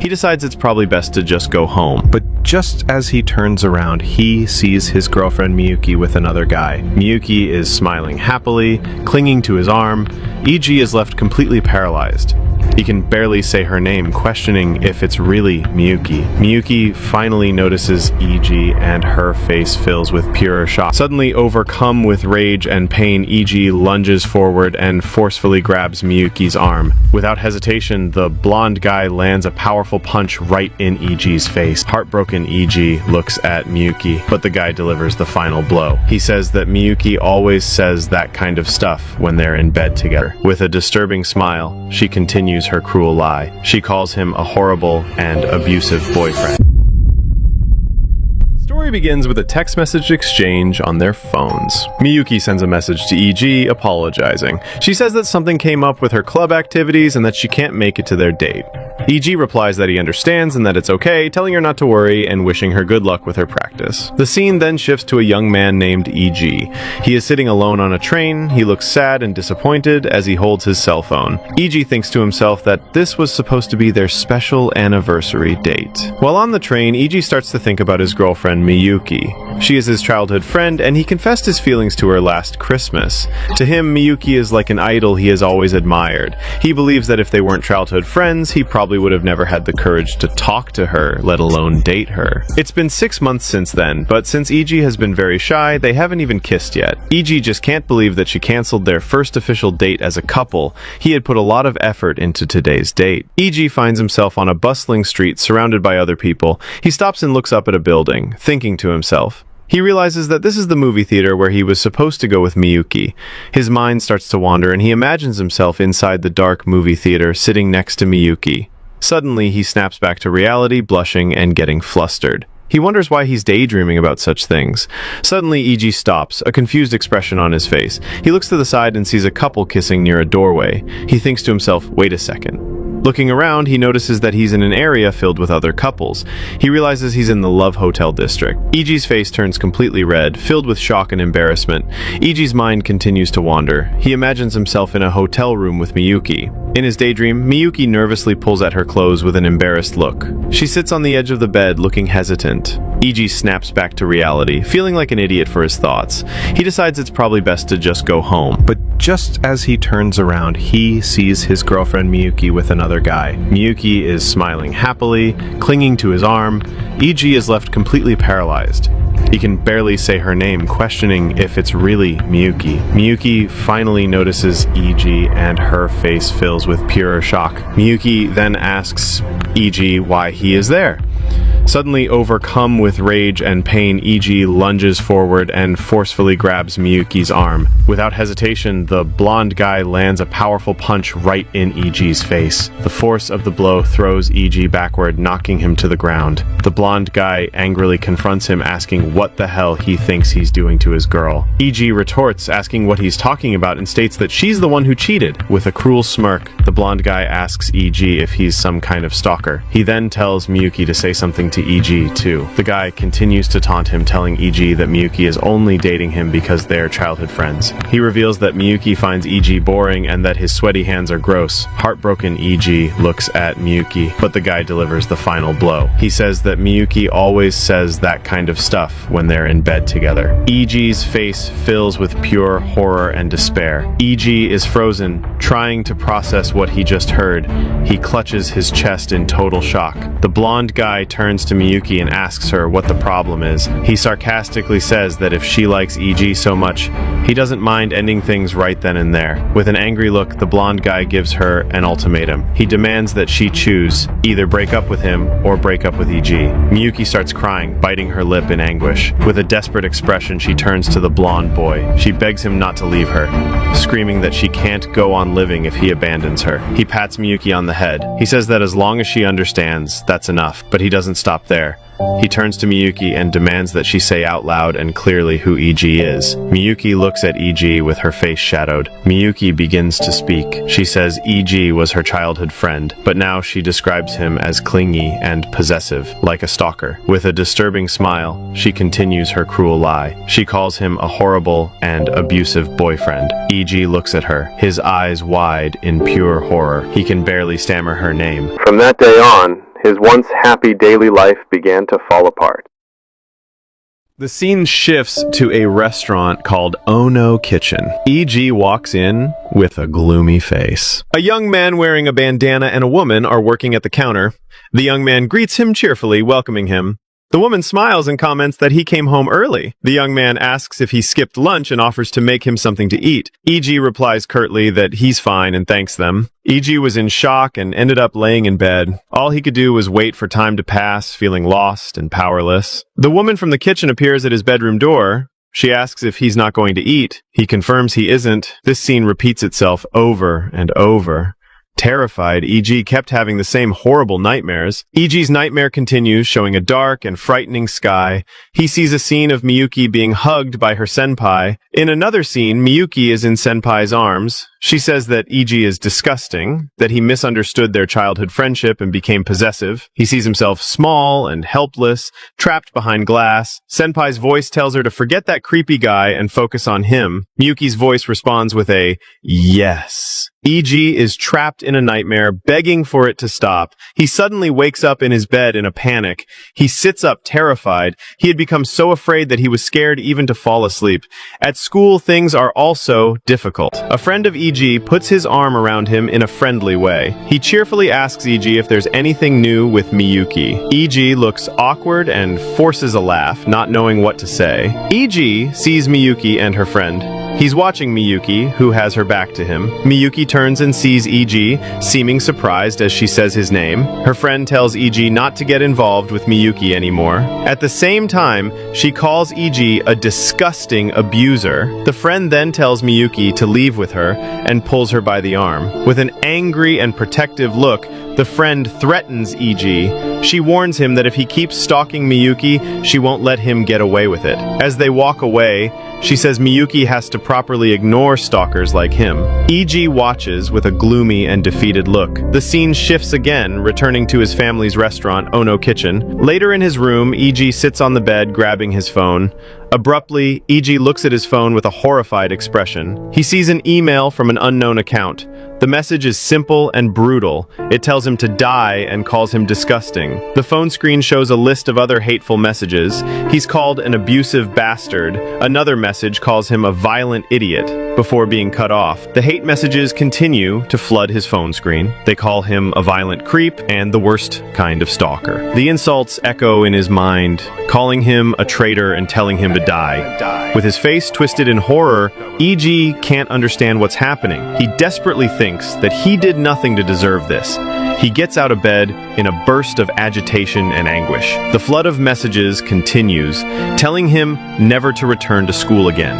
He decides it's probably best to just go home. But just as he turns around, he sees his girlfriend Miyuki with another guy. Miyuki is smiling happily, clinging to his arm. EG is left completely paralyzed. He can barely say her name, questioning if it's really Miyuki. Miyuki finally notices EG and her face fills with pure shock. Suddenly overcome with rage and pain, EG lunges forward and forcefully grabs Miyuki's arm. Without hesitation, the blonde guy lands a powerful punch right in EG's face. Heartbroken, EG looks at Miyuki, but the guy delivers the final blow. He says that Miyuki always says that kind of stuff when they're in bed together. With a disturbing smile, she continues her cruel lie. She calls him a horrible and abusive boyfriend. The story begins with a text message exchange on their phones. Miyuki sends a message to EG apologizing. She says that something came up with her club activities and that she can't make it to their date. EG replies that he understands and that it's okay, telling her not to worry and wishing her good luck with her practice. The scene then shifts to a young man named EG. He is sitting alone on a train. He looks sad and disappointed as he holds his cell phone. EG thinks to himself that this was supposed to be their special anniversary date. While on the train, EG starts to think about his girlfriend Miyuki. She is his childhood friend, and he confessed his feelings to her last Christmas. To him, Miyuki is like an idol he has always admired. He believes that if they weren't childhood friends, he probably would have never had the courage to talk to her, let alone date her. It's been 6 months since then, but since EG has been very shy, they haven't even kissed yet. EG just can't believe that she canceled their first official date as a couple. He had put a lot of effort into today's date. EG finds himself on a bustling street surrounded by other people. He stops and looks up at a building, thinking to himself. He realizes that this is the movie theater where he was supposed to go with Miyuki. His mind starts to wander and he imagines himself inside the dark movie theater sitting next to Miyuki. Suddenly, he snaps back to reality, blushing and getting flustered. He wonders why he's daydreaming about such things. Suddenly, EG stops, a confused expression on his face. He looks to the side and sees a couple kissing near a doorway. He thinks to himself, wait a second. Looking around, he notices that he's in an area filled with other couples. He realizes he's in the Love Hotel district. EG's face turns completely red, filled with shock and embarrassment. EG's mind continues to wander. He imagines himself in a hotel room with Miyuki. In his daydream, Miyuki nervously pulls at her clothes with an embarrassed look. She sits on the edge of the bed, looking hesitant. EG snaps back to reality, feeling like an idiot for his thoughts. He decides it's probably best to just go home. But just as he turns around, he sees his girlfriend Miyuki with another guy. Miyuki is smiling happily, clinging to his arm. EG is left completely paralyzed. He can barely say her name, questioning if it's really Miyuki. Miyuki finally notices EG and her face fills with pure shock. Miyuki then asks EG why he is there. Suddenly overcome with rage and pain, EG lunges forward and forcefully grabs Miyuki's arm. Without hesitation, the blonde guy lands a powerful punch right in EG's face. The force of the blow throws EG backward, knocking him to the ground. The blonde guy angrily confronts him, asking what the hell he thinks he's doing to his girl. EG retorts, asking what he's talking about, and states that she's the one who cheated. With a cruel smirk, the blonde guy asks EG if he's some kind of stalker. He then tells Miyuki to say something to EG too. The guy continues to taunt him, telling EG that Miyuki is only dating him because they're childhood friends. He reveals that Miyuki finds EG boring and that his sweaty hands are gross. Heartbroken, EG looks at Miyuki, but the guy delivers the final blow. He says that Miyuki always says that kind of stuff when they're in bed together. EG's face fills with pure horror and despair. EG is frozen, trying to process what he just heard. He clutches his chest in total shock. The blonde guy turns to Miyuki and asks her what the problem is. He sarcastically says that if she likes EG so much, he doesn't mind ending things right then and there. With an angry look, the blonde guy gives her an ultimatum. He demands that she choose, either break up with him or break up with EG. Miyuki starts crying, biting her lip in anguish. With a desperate expression, she turns to the blonde boy. She begs him not to leave her, screaming that she can't go on living if he abandons her. He pats Miyuki on the head. He says that as long as she understands, that's enough, but he doesn't stop there. He turns to Miyuki and demands that she say out loud and clearly who EG is. Miyuki looks at EG with her face shadowed. Miyuki begins to speak. She says EG was her childhood friend, but now she describes him as clingy and possessive, like a stalker. With a disturbing smile, she continues her cruel lie. She calls him a horrible and abusive boyfriend. EG looks at her, his eyes wide in pure horror. He can barely stammer her name. From that day on, his once happy daily life began to fall apart. The scene shifts to a restaurant called Ono Kitchen. E.G. walks in with a gloomy face. A young man wearing a bandana and a woman are working at the counter. The young man greets him cheerfully, welcoming him. The woman smiles and comments that he came home early. The young man asks if he skipped lunch and offers to make him something to eat. E.G. replies curtly that he's fine and thanks them. E.G. was in shock and ended up laying in bed. All he could do was wait for time to pass, feeling lost and powerless. The woman from the kitchen appears at his bedroom door. She asks if he's not going to eat. He confirms he isn't. This scene repeats itself over and over. Terrified, E.G. kept having the same horrible nightmares. E.G.'s nightmare continues, showing a dark and frightening sky. He sees a scene of Miyuki being hugged by her senpai. In another scene, Miyuki is in senpai's arms. She says that E.G. is disgusting, that he misunderstood their childhood friendship and became possessive. He sees himself small and helpless, trapped behind glass. Senpai's voice tells her to forget that creepy guy and focus on him. Miyuki's voice responds with a yes. E.G. is trapped in a nightmare, begging for it to stop. He suddenly wakes up in his bed in a panic. He sits up terrified. He had become so afraid that he was scared even to fall asleep. At school, things are also difficult. A friend of E.G. puts his arm around him in a friendly way. He cheerfully asks E.G. if there's anything new with Miyuki. E.G. looks awkward and forces a laugh, not knowing what to say. E.G. sees Miyuki and her friend. He's watching Miyuki, who has her back to him. Miyuki turns and sees E.G., seeming surprised as she says his name. Her friend tells E.G. not to get involved with Miyuki anymore. At the same time, she calls E.G. a disgusting abuser. The friend then tells Miyuki to leave with her and pulls her by the arm. With an angry and protective look, the friend threatens E.G. She warns him that if he keeps stalking Miyuki, she won't let him get away with it. As they walk away, she says Miyuki has to properly ignore stalkers like him. E.G. watches with a gloomy and defeated look. The scene shifts again, returning to his family's restaurant, Ono Kitchen. Later in his room, E.G. sits on the bed, grabbing his phone. Abruptly, E.G. looks at his phone with a horrified expression. He sees an email from an unknown account. The message is simple and brutal. It tells him to die and calls him disgusting. The phone screen shows a list of other hateful messages. He's called an abusive bastard. Another message calls him a violent idiot before being cut off. The hate messages continue to flood his phone screen. They call him a violent creep and the worst kind of stalker. The insults echo in his mind, calling him a traitor and telling him to die. With his face twisted in horror, E.G. can't understand what's happening. He desperately thinks that he did nothing to deserve this. He gets out of bed in a burst of agitation and anguish. The flood of messages continues, telling him never to return to school again.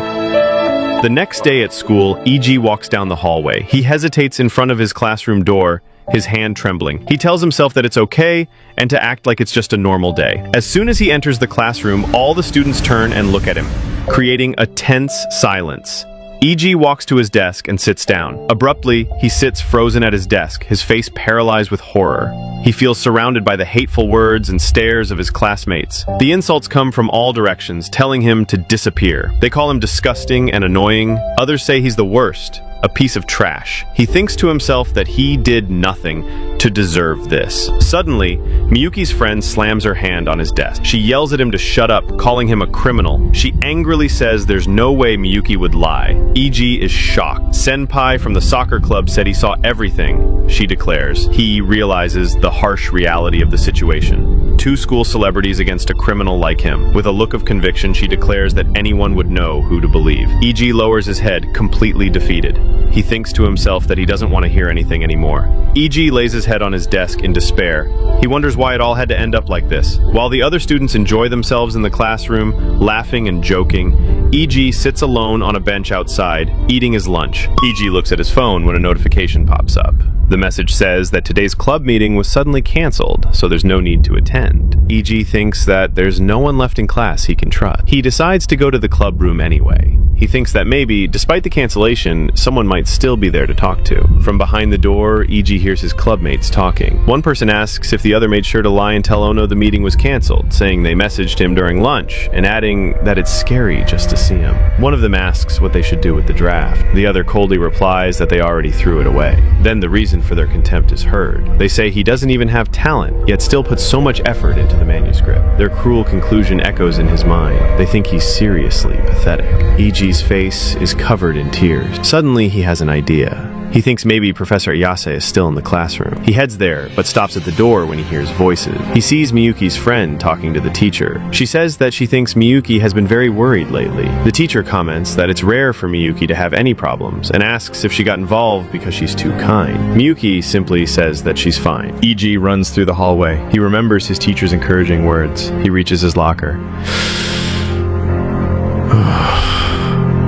The next day at school, E.G. walks down the hallway. He hesitates in front of his classroom door, his hand trembling. He tells himself that it's okay and to act like it's just a normal day. As soon as he enters the classroom, all the students turn and look at him, creating a tense silence. E.G. walks to his desk and sits down. Abruptly, he sits frozen at his desk, his face paralyzed with horror. He feels surrounded by the hateful words and stares of his classmates. The insults come from all directions, telling him to disappear. They call him disgusting and annoying. Others say he's the worst, a piece of trash. He thinks to himself that he did nothing to deserve this. Suddenly, Miyuki's friend slams her hand on his desk. She yells at him to shut up, calling him a criminal. She angrily says there's no way Miyuki would lie. E.G. is shocked. Senpai from the soccer club said he saw everything, she declares. He realizes the harsh reality of the situation. Two school celebrities against a criminal like him. With a look of conviction, she declares that anyone would know who to believe. E.G. lowers his head, completely defeated. He thinks to himself that he doesn't want to hear anything anymore. E.G. lays his head on his desk in despair. He wonders why it all had to end up like this. While the other students enjoy themselves in the classroom, laughing and joking, E.G. sits alone on a bench outside, eating his lunch. E.G. looks at his phone when a notification pops up. The message says that today's club meeting was suddenly canceled, so there's no need to attend. E.G. thinks that there's no one left in class he can trust. He decides to go to the club room anyway. He thinks that maybe, despite the cancellation, someone might still be there to talk to. From behind the door, E.G. hears his clubmates talking. One person asks if the other made sure to lie and tell Ono the meeting was canceled, saying they messaged him during lunch, and adding that it's scary just to see him. One of them asks what they should do with the draft. The other coldly replies that they already threw it away. Then the reason reason for their contempt is heard. They say he doesn't even have talent, yet still puts so much effort into the manuscript. Their cruel conclusion echoes in his mind. They think he's seriously pathetic. E.G.'s face is covered in tears. Suddenly, he has an idea. He thinks maybe Professor Ayase is still in the classroom. He heads there, but stops at the door when he hears voices. He sees Miyuki's friend talking to the teacher. She says that she thinks Miyuki has been very worried lately. The teacher comments that it's rare for Miyuki to have any problems, and asks if she got involved because she's too kind. Miyuki simply says that she's fine. E.G. runs through the hallway. He remembers his teacher's encouraging words. He reaches his locker.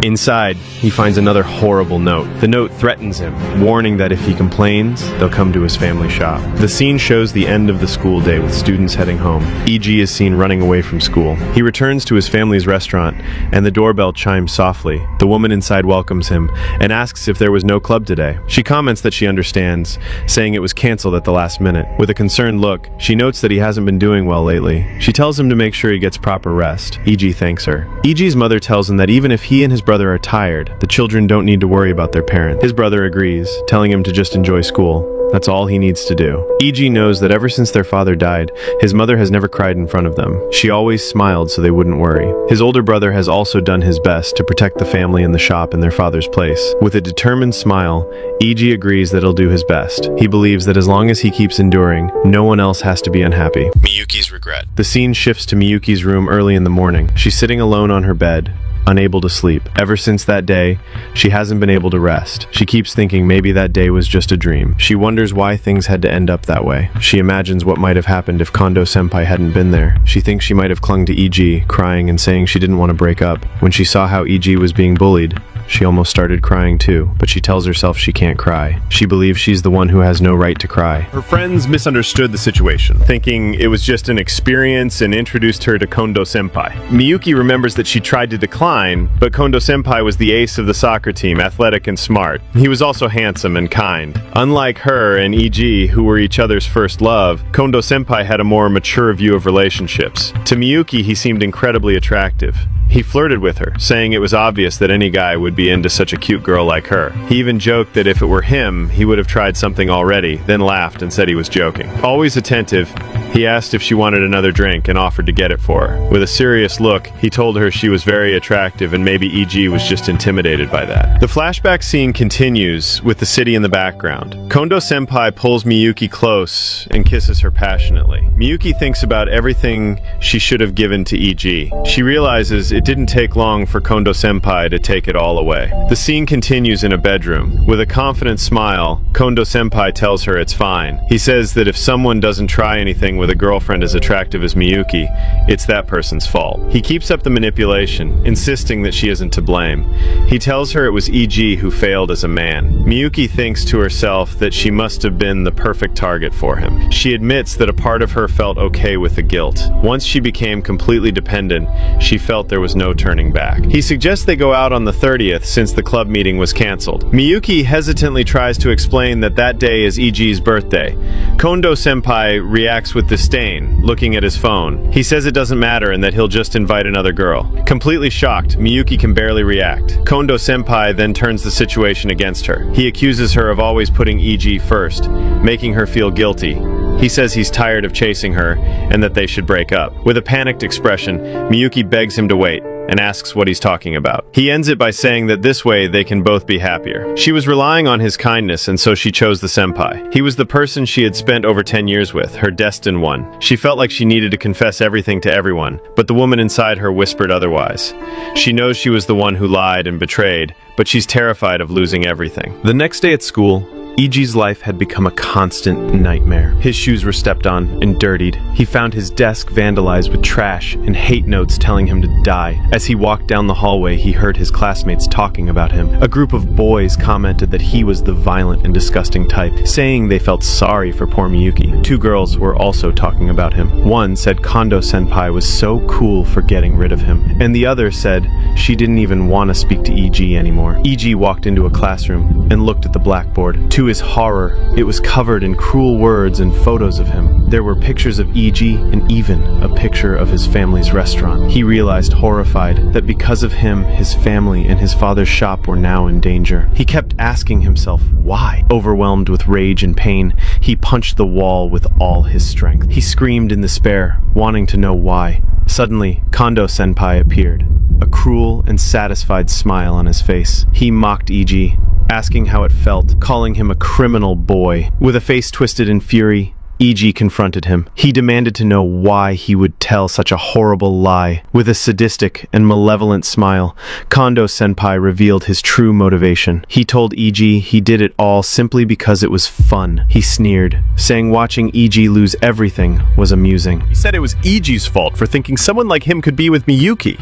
Inside, he finds another horrible note. The note threatens him, warning that if he complains, they'll come to his family shop. The scene shows the end of the school day with students heading home. E.G. is seen running away from school. He returns to his family's restaurant, and the doorbell chimes softly. The woman inside welcomes him and asks if there was no club today. She comments that she understands, saying it was canceled at the last minute. With a concerned look, she notes that he hasn't been doing well lately. She tells him to make sure he gets proper rest. E.G. thanks her. E.G.'s mother tells him that even if he and his brother are tired, the children don't need to worry about their parents. His brother agrees, telling him to just enjoy school. That's all he needs to do. E.G. knows that ever since their father died, his mother has never cried in front of them. She always smiled so they wouldn't worry. His older brother has also done his best to protect the family and the shop in their father's place. With a determined smile, E.G. agrees that he'll do his best. He believes that as long as he keeps enduring, no one else has to be unhappy. Miyuki's regret. The scene shifts to Miyuki's room early in the morning. She's sitting alone on her bed, unable to sleep. Ever since that day, she hasn't been able to rest. She keeps thinking maybe that day was just a dream. She wonders why things had to end up that way. She imagines what might have happened if Kondo-senpai hadn't been there. She thinks she might have clung to E.G., crying and saying she didn't want to break up. When she saw how E.G. was being bullied, she almost started crying too, but she tells herself she can't cry. She believes she's the one who has no right to cry. Her friends misunderstood the situation, thinking it was just an experience and introduced her to Kondo-senpai. Miyuki remembers that she tried to decline, but Kondo-senpai was the ace of the soccer team, athletic and smart. He was also handsome and kind. Unlike her and E.G., who were each other's first love, Kondo-senpai had a more mature view of relationships. To Miyuki, he seemed incredibly attractive. He flirted with her, saying it was obvious that any guy would be into such a cute girl like her. He even joked that if it were him, he would have tried something already, then laughed and said he was joking. Always attentive, he asked if she wanted another drink and offered to get it for her. With a serious look, he told her she was very attractive and maybe E.G. was just intimidated by that. The flashback scene continues with the city in the background. Kondo-senpai pulls Miyuki close and kisses her passionately. Miyuki thinks about everything she should have given to E.G. She realizes it didn't take long for Kondo-senpai to take it all away. The scene continues in a bedroom. With a confident smile, Kondo-senpai tells her it's fine. He says that if someone doesn't try anything with a girlfriend as attractive as Miyuki, it's that person's fault. He keeps up the manipulation, insisting that she isn't to blame. He tells her it was E.G. who failed as a man. Miyuki thinks to herself that she must have been the perfect target for him. She admits that a part of her felt okay with the guilt. Once she became completely dependent, she felt there was no turning back. He suggests they go out on the 30th since the club meeting was cancelled. Miyuki hesitantly tries to explain that that day is E.G.'s birthday. Kondo-senpai reacts with disdain, looking at his phone. He says it doesn't matter and that he'll just invite another girl. Completely shocked, Miyuki can barely react. Kondo-senpai then turns the situation against her. He accuses her of always putting E.G. first, making her feel guilty. He says he's tired of chasing her and that they should break up. With a panicked expression, Miyuki begs him to wait and asks what he's talking about. He ends it by saying that this way they can both be happier. She was relying on his kindness and so she chose the senpai. He was the person she had spent over 10 years with, her destined one. She felt like she needed to confess everything to everyone, but the woman inside her whispered otherwise. She knows she was the one who lied and betrayed, but she's terrified of losing everything. The next day at school, E.G.'s life had become a constant nightmare. His shoes were stepped on and dirtied. He found his desk vandalized with trash and hate notes telling him to die. As he walked down the hallway, he heard his classmates talking about him. A group of boys commented that he was the violent and disgusting type, saying they felt sorry for poor Miyuki. Two girls were also talking about him. One said Kondo-senpai was so cool for getting rid of him, and the other said she didn't even want to speak to E.G. anymore. E.G. walked into a classroom and looked at the blackboard. Two To his horror, it was covered in cruel words and photos of him. There were pictures of E.G. and even a picture of his family's restaurant. He realized, horrified, that because of him, his family and his father's shop were now in danger. He kept asking himself, why? Overwhelmed with rage and pain, he punched the wall with all his strength. He screamed in despair, wanting to know why. Suddenly, Kondo-senpai appeared, a cruel and satisfied smile on his face. He mocked E.G., asking how it felt, calling him a criminal boy. With a face twisted in fury, E.G. confronted him. He demanded to know why he would tell such a horrible lie. With a sadistic and malevolent smile, Kondo-senpai revealed his true motivation. He told E.G. he did it all simply because it was fun. He sneered, saying watching E.G. lose everything was amusing. He said it was E.G.'s fault for thinking someone like him could be with Miyuki.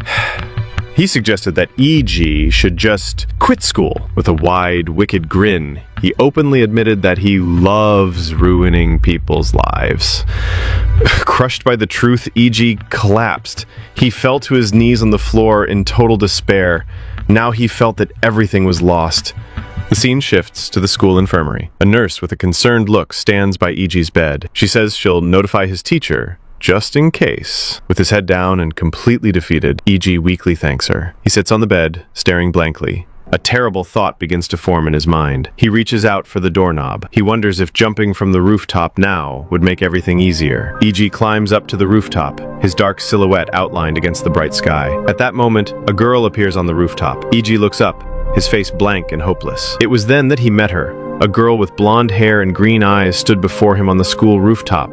He suggested that E.G. should just quit school. With a wide, wicked grin, he openly admitted that he loves ruining people's lives. Crushed by the truth, E.G. collapsed. He fell to his knees on the floor in total despair. Now he felt that everything was lost. The scene shifts to the school infirmary. A nurse with a concerned look stands by E.G.'s bed. She says she'll notify his teacher, just in case. With his head down and completely defeated, E.G. weakly thanks her. He sits on the bed, staring blankly. A terrible thought begins to form in his mind. He reaches out for the doorknob. He wonders if jumping from the rooftop now would make everything easier. E.G. climbs up to the rooftop, his dark silhouette outlined against the bright sky. At that moment, a girl appears on the rooftop. E.G. looks up, his face blank and hopeless. It was then that he met her. A girl with blonde hair and green eyes stood before him on the school rooftop,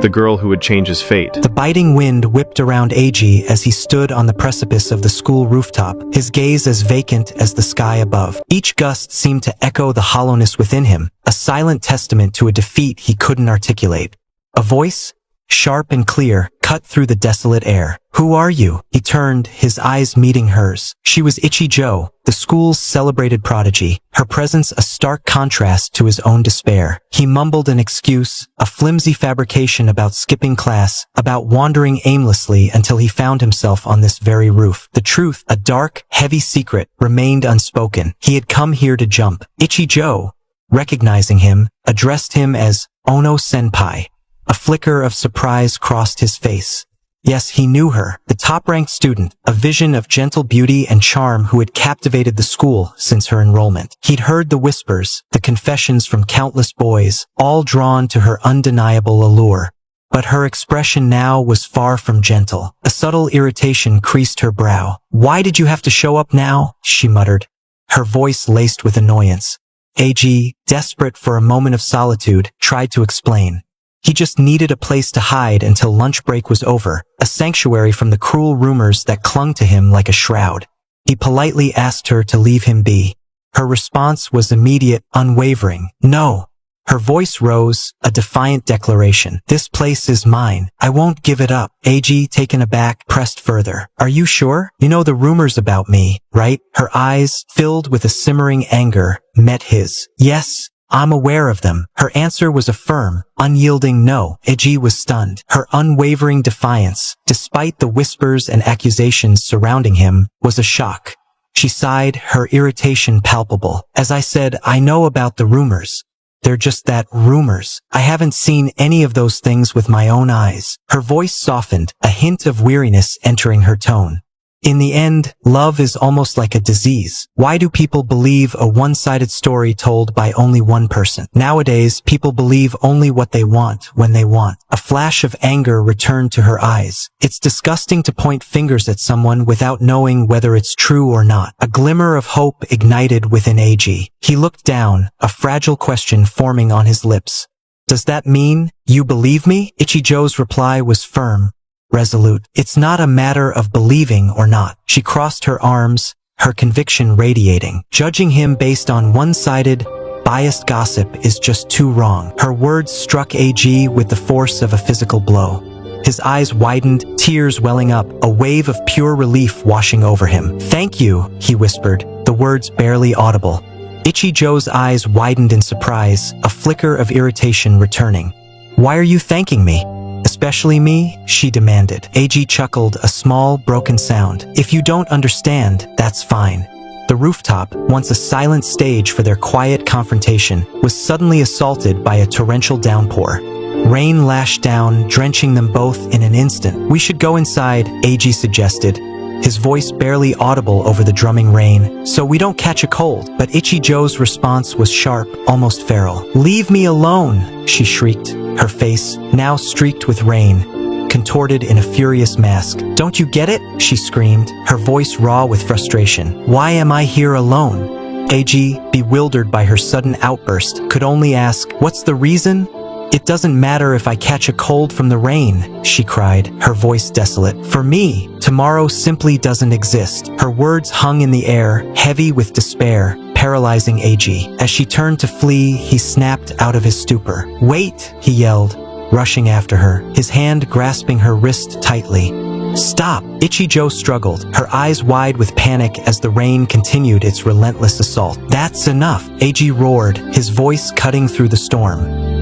the girl who would change his fate. The biting wind whipped around A.G. as he stood on the precipice of the school rooftop, his gaze as vacant as the sky above. Each gust seemed to echo the hollowness within him, a silent testament to a defeat he couldn't articulate. A voice, sharp and clear, cut through the desolate air. "Who are you?" He turned, his eyes meeting hers. She was Ichi-Jo, the school's celebrated prodigy, her presence a stark contrast to his own despair. He mumbled an excuse, a flimsy fabrication about skipping class, about wandering aimlessly until he found himself on this very roof. The truth, a dark, heavy secret, remained unspoken. He had come here to jump. Ichi-Jo, recognizing him, addressed him as Ono-senpai. A flicker of surprise crossed his face. Yes, he knew her, the top-ranked student, a vision of gentle beauty and charm who had captivated the school since her enrollment. He'd heard the whispers, the confessions from countless boys, all drawn to her undeniable allure. But her expression now was far from gentle. A subtle irritation creased her brow. "Why did you have to show up now?" she muttered, her voice laced with annoyance. A.G., desperate for a moment of solitude, tried to explain. He just needed a place to hide until lunch break was over, a sanctuary from the cruel rumors that clung to him like a shroud. He politely asked her to leave him be. Her response was immediate, unwavering. "No." Her voice rose, a defiant declaration. "This place is mine. I won't give it up." A.G., taken aback, pressed further. "Are you sure? You know the rumors about me, right?" Her eyes, filled with a simmering anger, met his. "Yes, I'm aware of them." Her answer was a firm, unyielding no. A.G. was stunned. Her unwavering defiance, despite the whispers and accusations surrounding him, was a shock. She sighed, her irritation palpable. "As I said, I know about the rumors. They're just that, rumors. I haven't seen any of those things with my own eyes." Her voice softened, a hint of weariness entering her tone. In the end, love is almost like a disease. Why do people believe a one-sided story told by only one person? Nowadays, people believe only what they want when they want. A flash of anger returned to her eyes. It's disgusting to point fingers at someone without knowing whether it's true or not. A glimmer of hope ignited within A.G. He looked down, a fragile question forming on his lips. "Does that mean you believe me?" Ichi-Jo's reply was firm, resolute. "It's not a matter of believing or not." She crossed her arms, her conviction radiating. "Judging him based on one-sided, biased gossip is just too wrong." Her words struck A.G. with the force of a physical blow. His eyes widened, tears welling up, a wave of pure relief washing over him. "Thank you," he whispered, the words barely audible. Ichi-Jo's eyes widened in surprise, a flicker of irritation returning. "Why are you thanking me? Especially me?" she demanded. A.G. chuckled, a small, broken sound. "If you don't understand, that's fine. The The rooftop, once a silent stage for their quiet confrontation, was suddenly assaulted by a torrential downpour. Rain lashed down, drenching them both in an instant. "We should go inside," AG suggested, his voice barely audible over the drumming rain, "so we don't catch a cold." But Ichijo's response was sharp, almost feral. "Leave me alone," she shrieked, her face, now streaked with rain, contorted in a furious mask. "Don't you get it?" she screamed, her voice raw with frustration. "Why am I here alone?" AG, bewildered by her sudden outburst, could only ask, "What's the reason?" "It doesn't matter if I catch a cold from the rain," she cried, her voice desolate. "For me, tomorrow simply doesn't exist." Her words hung in the air, heavy with despair, paralyzing AG. As she turned to flee, he snapped out of his stupor. "Wait!" he yelled, rushing after her, his hand grasping her wrist tightly. "Stop!" Ichijo struggled, her eyes wide with panic as the rain continued its relentless assault. "That's enough!" AG roared, his voice cutting through the storm.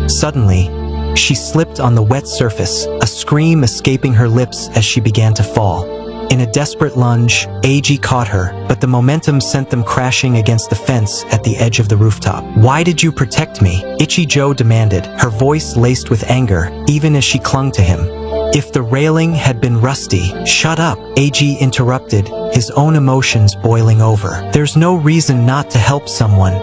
Suddenly, she slipped on the wet surface, a scream escaping her lips as she began to fall. In a desperate lunge, AG caught her, but the momentum sent them crashing against the fence at the edge of the rooftop. "Why did you protect me?" Ichijo demanded, her voice laced with anger, even as she clung to him. "If the railing had been rusty..." "Shut up," AG interrupted, his own emotions boiling over. "There's no reason not to help someone."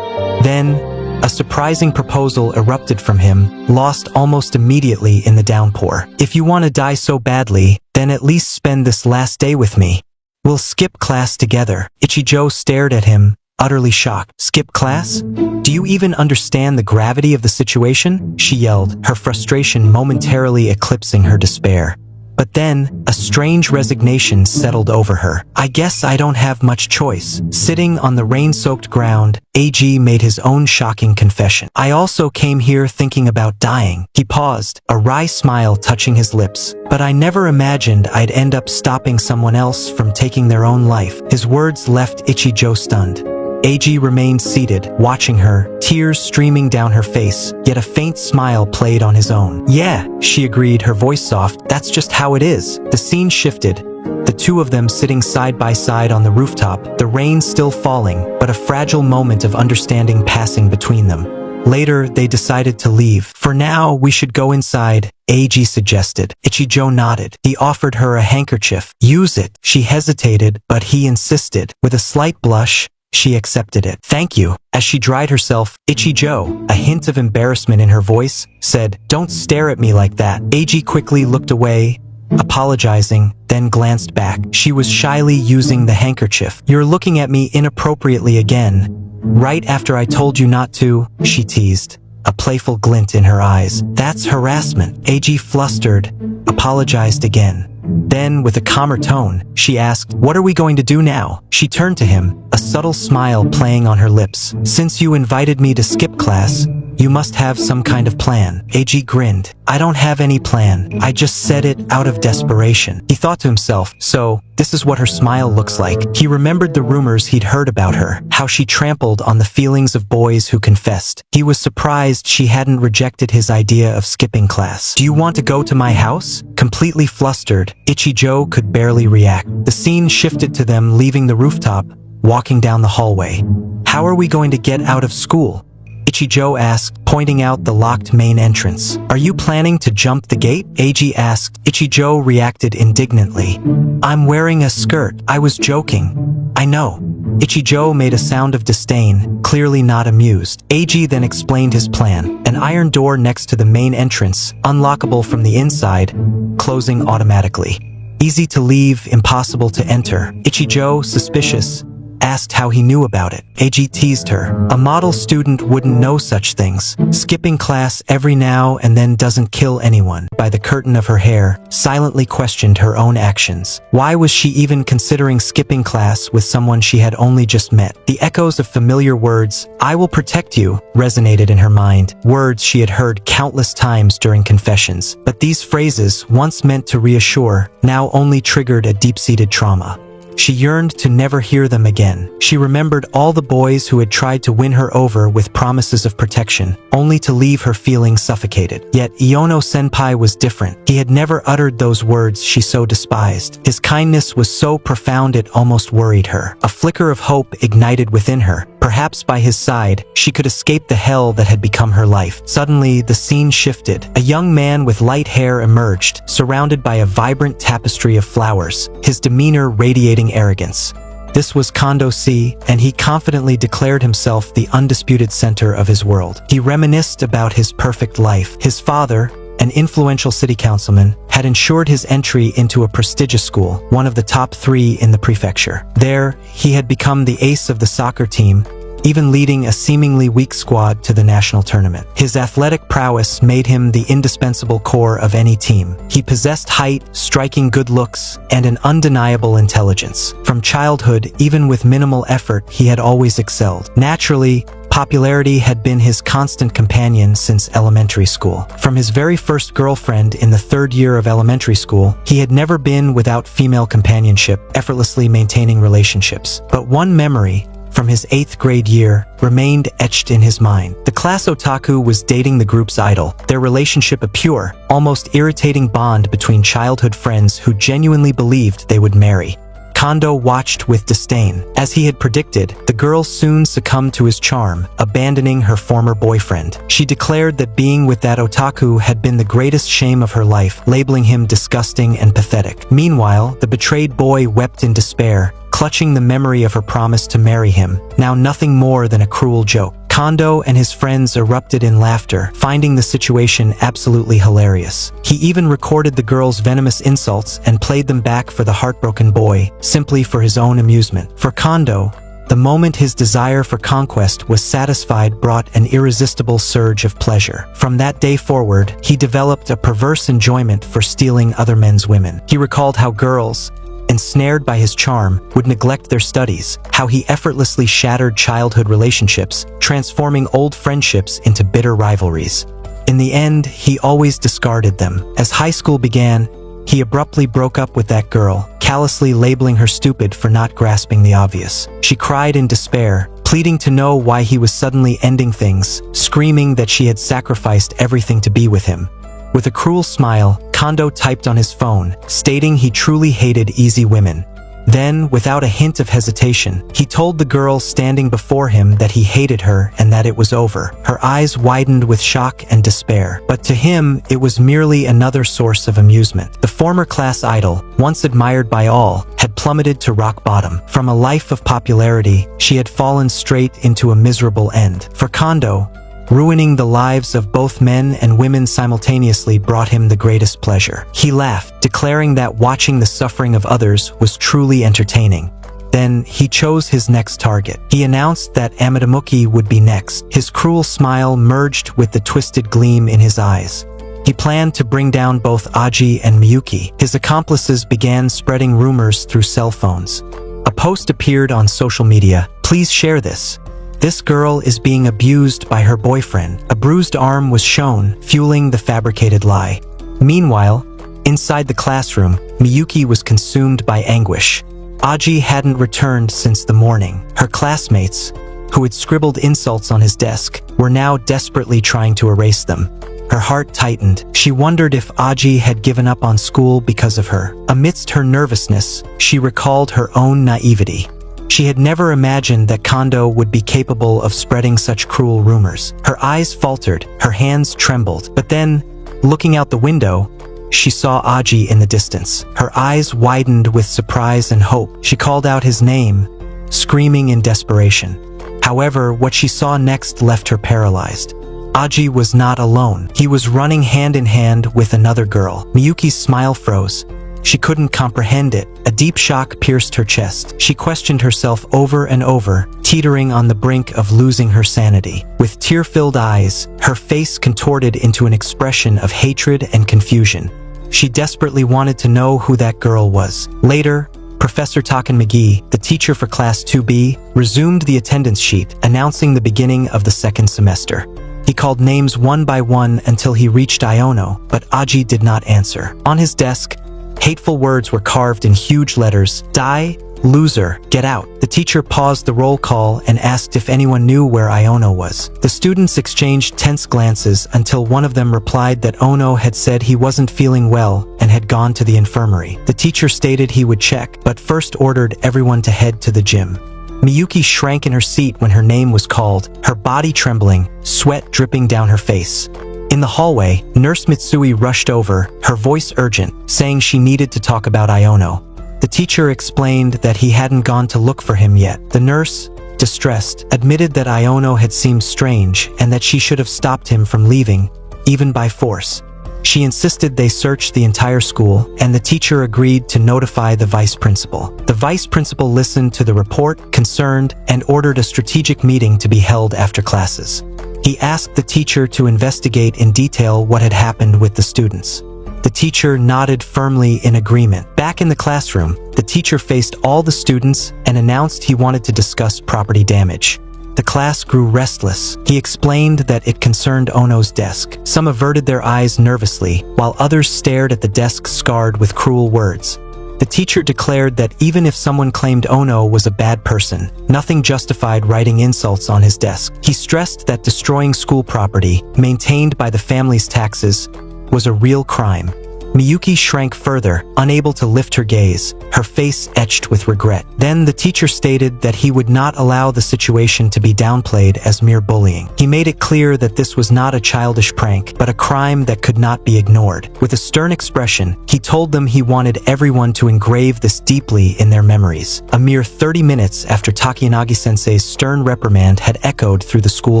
Then, a surprising proposal erupted from him, lost almost immediately in the downpour. "If you want to die so badly, then at least spend this last day with me. We'll skip class together." Ichijo stared at him, utterly shocked. "Skip class? Do you even understand the gravity of the situation?" she yelled, her frustration momentarily eclipsing her despair. But then, a strange resignation settled over her. "I guess I don't have much choice." Sitting on the rain-soaked ground, AG made his own shocking confession. "I also came here thinking about dying." He paused, a wry smile touching his lips. "But I never imagined I'd end up stopping someone else from taking their own life." His words left Ichijo stunned. AG remained seated, watching her, tears streaming down her face, yet a faint smile played on his own. "Yeah," she agreed, her voice soft, "that's just how it is." The scene shifted, the two of them sitting side by side on the rooftop, the rain still falling, but a fragile moment of understanding passing between them. Later, they decided to leave. "For now, we should go inside," AG suggested. Ichijo nodded. He offered her a handkerchief. "Use it." She hesitated, but he insisted. With a slight blush, she accepted it. "Thank you." As she dried herself, Ichijo, a hint of embarrassment in her voice, said, "Don't stare at me like that." AG quickly looked away, apologizing, then glanced back. She was shyly using the handkerchief. "You're looking at me inappropriately again. Right after I told you not to," she teased, a playful glint in her eyes. "That's harassment." AG, flustered, apologized again. Then, with a calmer tone, she asked, "What are we going to do now?" She turned to him, a subtle smile playing on her lips. "Since you invited me to skip class, you must have some kind of plan." AG grinned. "I don't have any plan. I just said it out of desperation." He thought to himself, so, this is what her smile looks like. He remembered the rumors he'd heard about her, how she trampled on the feelings of boys who confessed. He was surprised she hadn't rejected his idea of skipping class. "Do you want to go to my house?" Completely flustered, Ichijo could barely react. The scene shifted to them leaving the rooftop, walking down the hallway. "How are we going to get out of school?" Ichijo asked, pointing out the locked main entrance. "Are you planning to jump the gate?" AG asked. Ichijo reacted indignantly. "I'm wearing a skirt. I was joking." "I know." Ichijo made a sound of disdain, clearly not amused. AG then explained his plan. An iron door next to the main entrance, unlockable from the inside, closing automatically. Easy to leave, impossible to enter. Ichijo, suspicious, asked how he knew about it. AG teased her. A model student wouldn't know such things. Skipping class every now and then doesn't kill anyone. By the curtain of her hair, silently questioned her own actions. Why was she even considering skipping class with someone she had only just met? The echoes of familiar words, "I will protect you," resonated in her mind. Words she had heard countless times during confessions. But these phrases, once meant to reassure, now only triggered a deep-seated trauma. She yearned to never hear them again. She remembered all the boys who had tried to win her over with promises of protection, only to leave her feeling suffocated. Yet Iono Senpai was different. He had never uttered those words she so despised. His kindness was so profound it almost worried her. A flicker of hope ignited within her. Perhaps by his side, she could escape the hell that had become her life. Suddenly, the scene shifted. A young man with light hair emerged, surrounded by a vibrant tapestry of flowers, his demeanor radiating arrogance. This was Kondo C, and he confidently declared himself the undisputed center of his world. He reminisced about his perfect life. His father, an influential city councilman, had ensured his entry into a prestigious school, one of the top 3 in the prefecture. There, he had become the ace of the soccer team, even leading a seemingly weak squad to the national tournament. His athletic prowess made him the indispensable core of any team. He possessed height, striking good looks, and an undeniable intelligence. From childhood, even with minimal effort, he had always excelled. Naturally, popularity had been his constant companion since elementary school. From his very first girlfriend in the 3rd year of elementary school, he had never been without female companionship, effortlessly maintaining relationships. But one memory, from his 8th grade year, remained etched in his mind. The class otaku was dating the group's idol, their relationship a pure, almost irritating bond between childhood friends who genuinely believed they would marry. Kondo watched with disdain. As he had predicted, the girl soon succumbed to his charm, abandoning her former boyfriend. She declared that being with that otaku had been the greatest shame of her life, labeling him disgusting and pathetic. Meanwhile, the betrayed boy wept in despair, clutching the memory of her promise to marry him, now nothing more than a cruel joke. Kondo and his friends erupted in laughter, finding the situation absolutely hilarious. He even recorded the girl's venomous insults and played them back for the heartbroken boy, simply for his own amusement. For Kondo, the moment his desire for conquest was satisfied brought an irresistible surge of pleasure. From that day forward, he developed a perverse enjoyment for stealing other men's women. He recalled how girls, ensnared by his charm, would neglect their studies, how he effortlessly shattered childhood relationships, transforming old friendships into bitter rivalries. In the end, he always discarded them. As high school began, he abruptly broke up with that girl, callously labeling her stupid for not grasping the obvious. She cried in despair, pleading to know why he was suddenly ending things, screaming that she had sacrificed everything to be with him. With a cruel smile, Kondo typed on his phone, stating he truly hated easy women. Then, without a hint of hesitation, he told the girl standing before him that he hated her and that it was over. Her eyes widened with shock and despair. But to him, it was merely another source of amusement. The former class idol, once admired by all, had plummeted to rock bottom. From a life of popularity, she had fallen straight into a miserable end. For Kondo, ruining the lives of both men and women simultaneously brought him the greatest pleasure. He laughed, declaring that watching the suffering of others was truly entertaining. Then, he chose his next target. He announced that Amadamuki would be next. His cruel smile merged with the twisted gleam in his eyes. He planned to bring down both Aji and Miyuki. His accomplices began spreading rumors through cell phones. A post appeared on social media. "Please share this. This girl is being abused by her boyfriend." A bruised arm was shown, fueling the fabricated lie. Meanwhile, inside the classroom, Miyuki was consumed by anguish. Aji hadn't returned since the morning. Her classmates, who had scribbled insults on his desk, were now desperately trying to erase them. Her heart tightened. She wondered if Aji had given up on school because of her. Amidst her nervousness, she recalled her own naivety. She had never imagined that Kondo would be capable of spreading such cruel rumors. Her eyes faltered, her hands trembled. But then, looking out the window, she saw Aji in the distance. Her eyes widened with surprise and hope. She called out his name, screaming in desperation. However, what she saw next left her paralyzed. Aji was not alone. He was running hand in hand with another girl. Miyuki's smile froze. She couldn't comprehend it. A deep shock pierced her chest. She questioned herself over and over, teetering on the brink of losing her sanity. With tear-filled eyes, her face contorted into an expression of hatred and confusion. She desperately wanted to know who that girl was. Later, Professor Taken McGee, the teacher for Class 2B, resumed the attendance sheet, announcing the beginning of the second semester. He called names one by one until he reached Iono, but Aji did not answer. On his desk, hateful words were carved in huge letters: "Die, "Loser, get out." The teacher paused the roll call and asked if anyone knew where Iono was. The students exchanged tense glances until one of them replied that Ono had said he wasn't feeling well and had gone to the infirmary. The teacher stated he would check, but first ordered everyone to head to the gym. Miyuki shrank in her seat when her name was called, her body trembling, sweat dripping down her face. In the hallway, Nurse Mitsui rushed over, her voice urgent, saying she needed to talk about Iono. The teacher explained that he hadn't gone to look for him yet. The nurse, distressed, admitted that Iono had seemed strange and that she should have stopped him from leaving, even by force. She insisted they search the entire school, and the teacher agreed to notify the vice principal. The vice principal listened to the report, concerned, and ordered a strategic meeting to be held after classes. He asked the teacher to investigate in detail what had happened with the students. The teacher nodded firmly in agreement. Back in the classroom, the teacher faced all the students and announced he wanted to discuss property damage. The class grew restless. He explained that it concerned Ono's desk. Some averted their eyes nervously, while others stared at the desk scarred with cruel words. The teacher declared that even if someone claimed Ono was a bad person, nothing justified writing insults on his desk. He stressed that destroying school property, maintained by the family's taxes, was a real crime. Miyuki shrank further, unable to lift her gaze, her face etched with regret. Then the teacher stated that he would not allow the situation to be downplayed as mere bullying. He made it clear that this was not a childish prank, but a crime that could not be ignored. With a stern expression, he told them he wanted everyone to engrave this deeply in their memories. A mere 30 minutes after Takiyanagi-sensei's stern reprimand had echoed through the school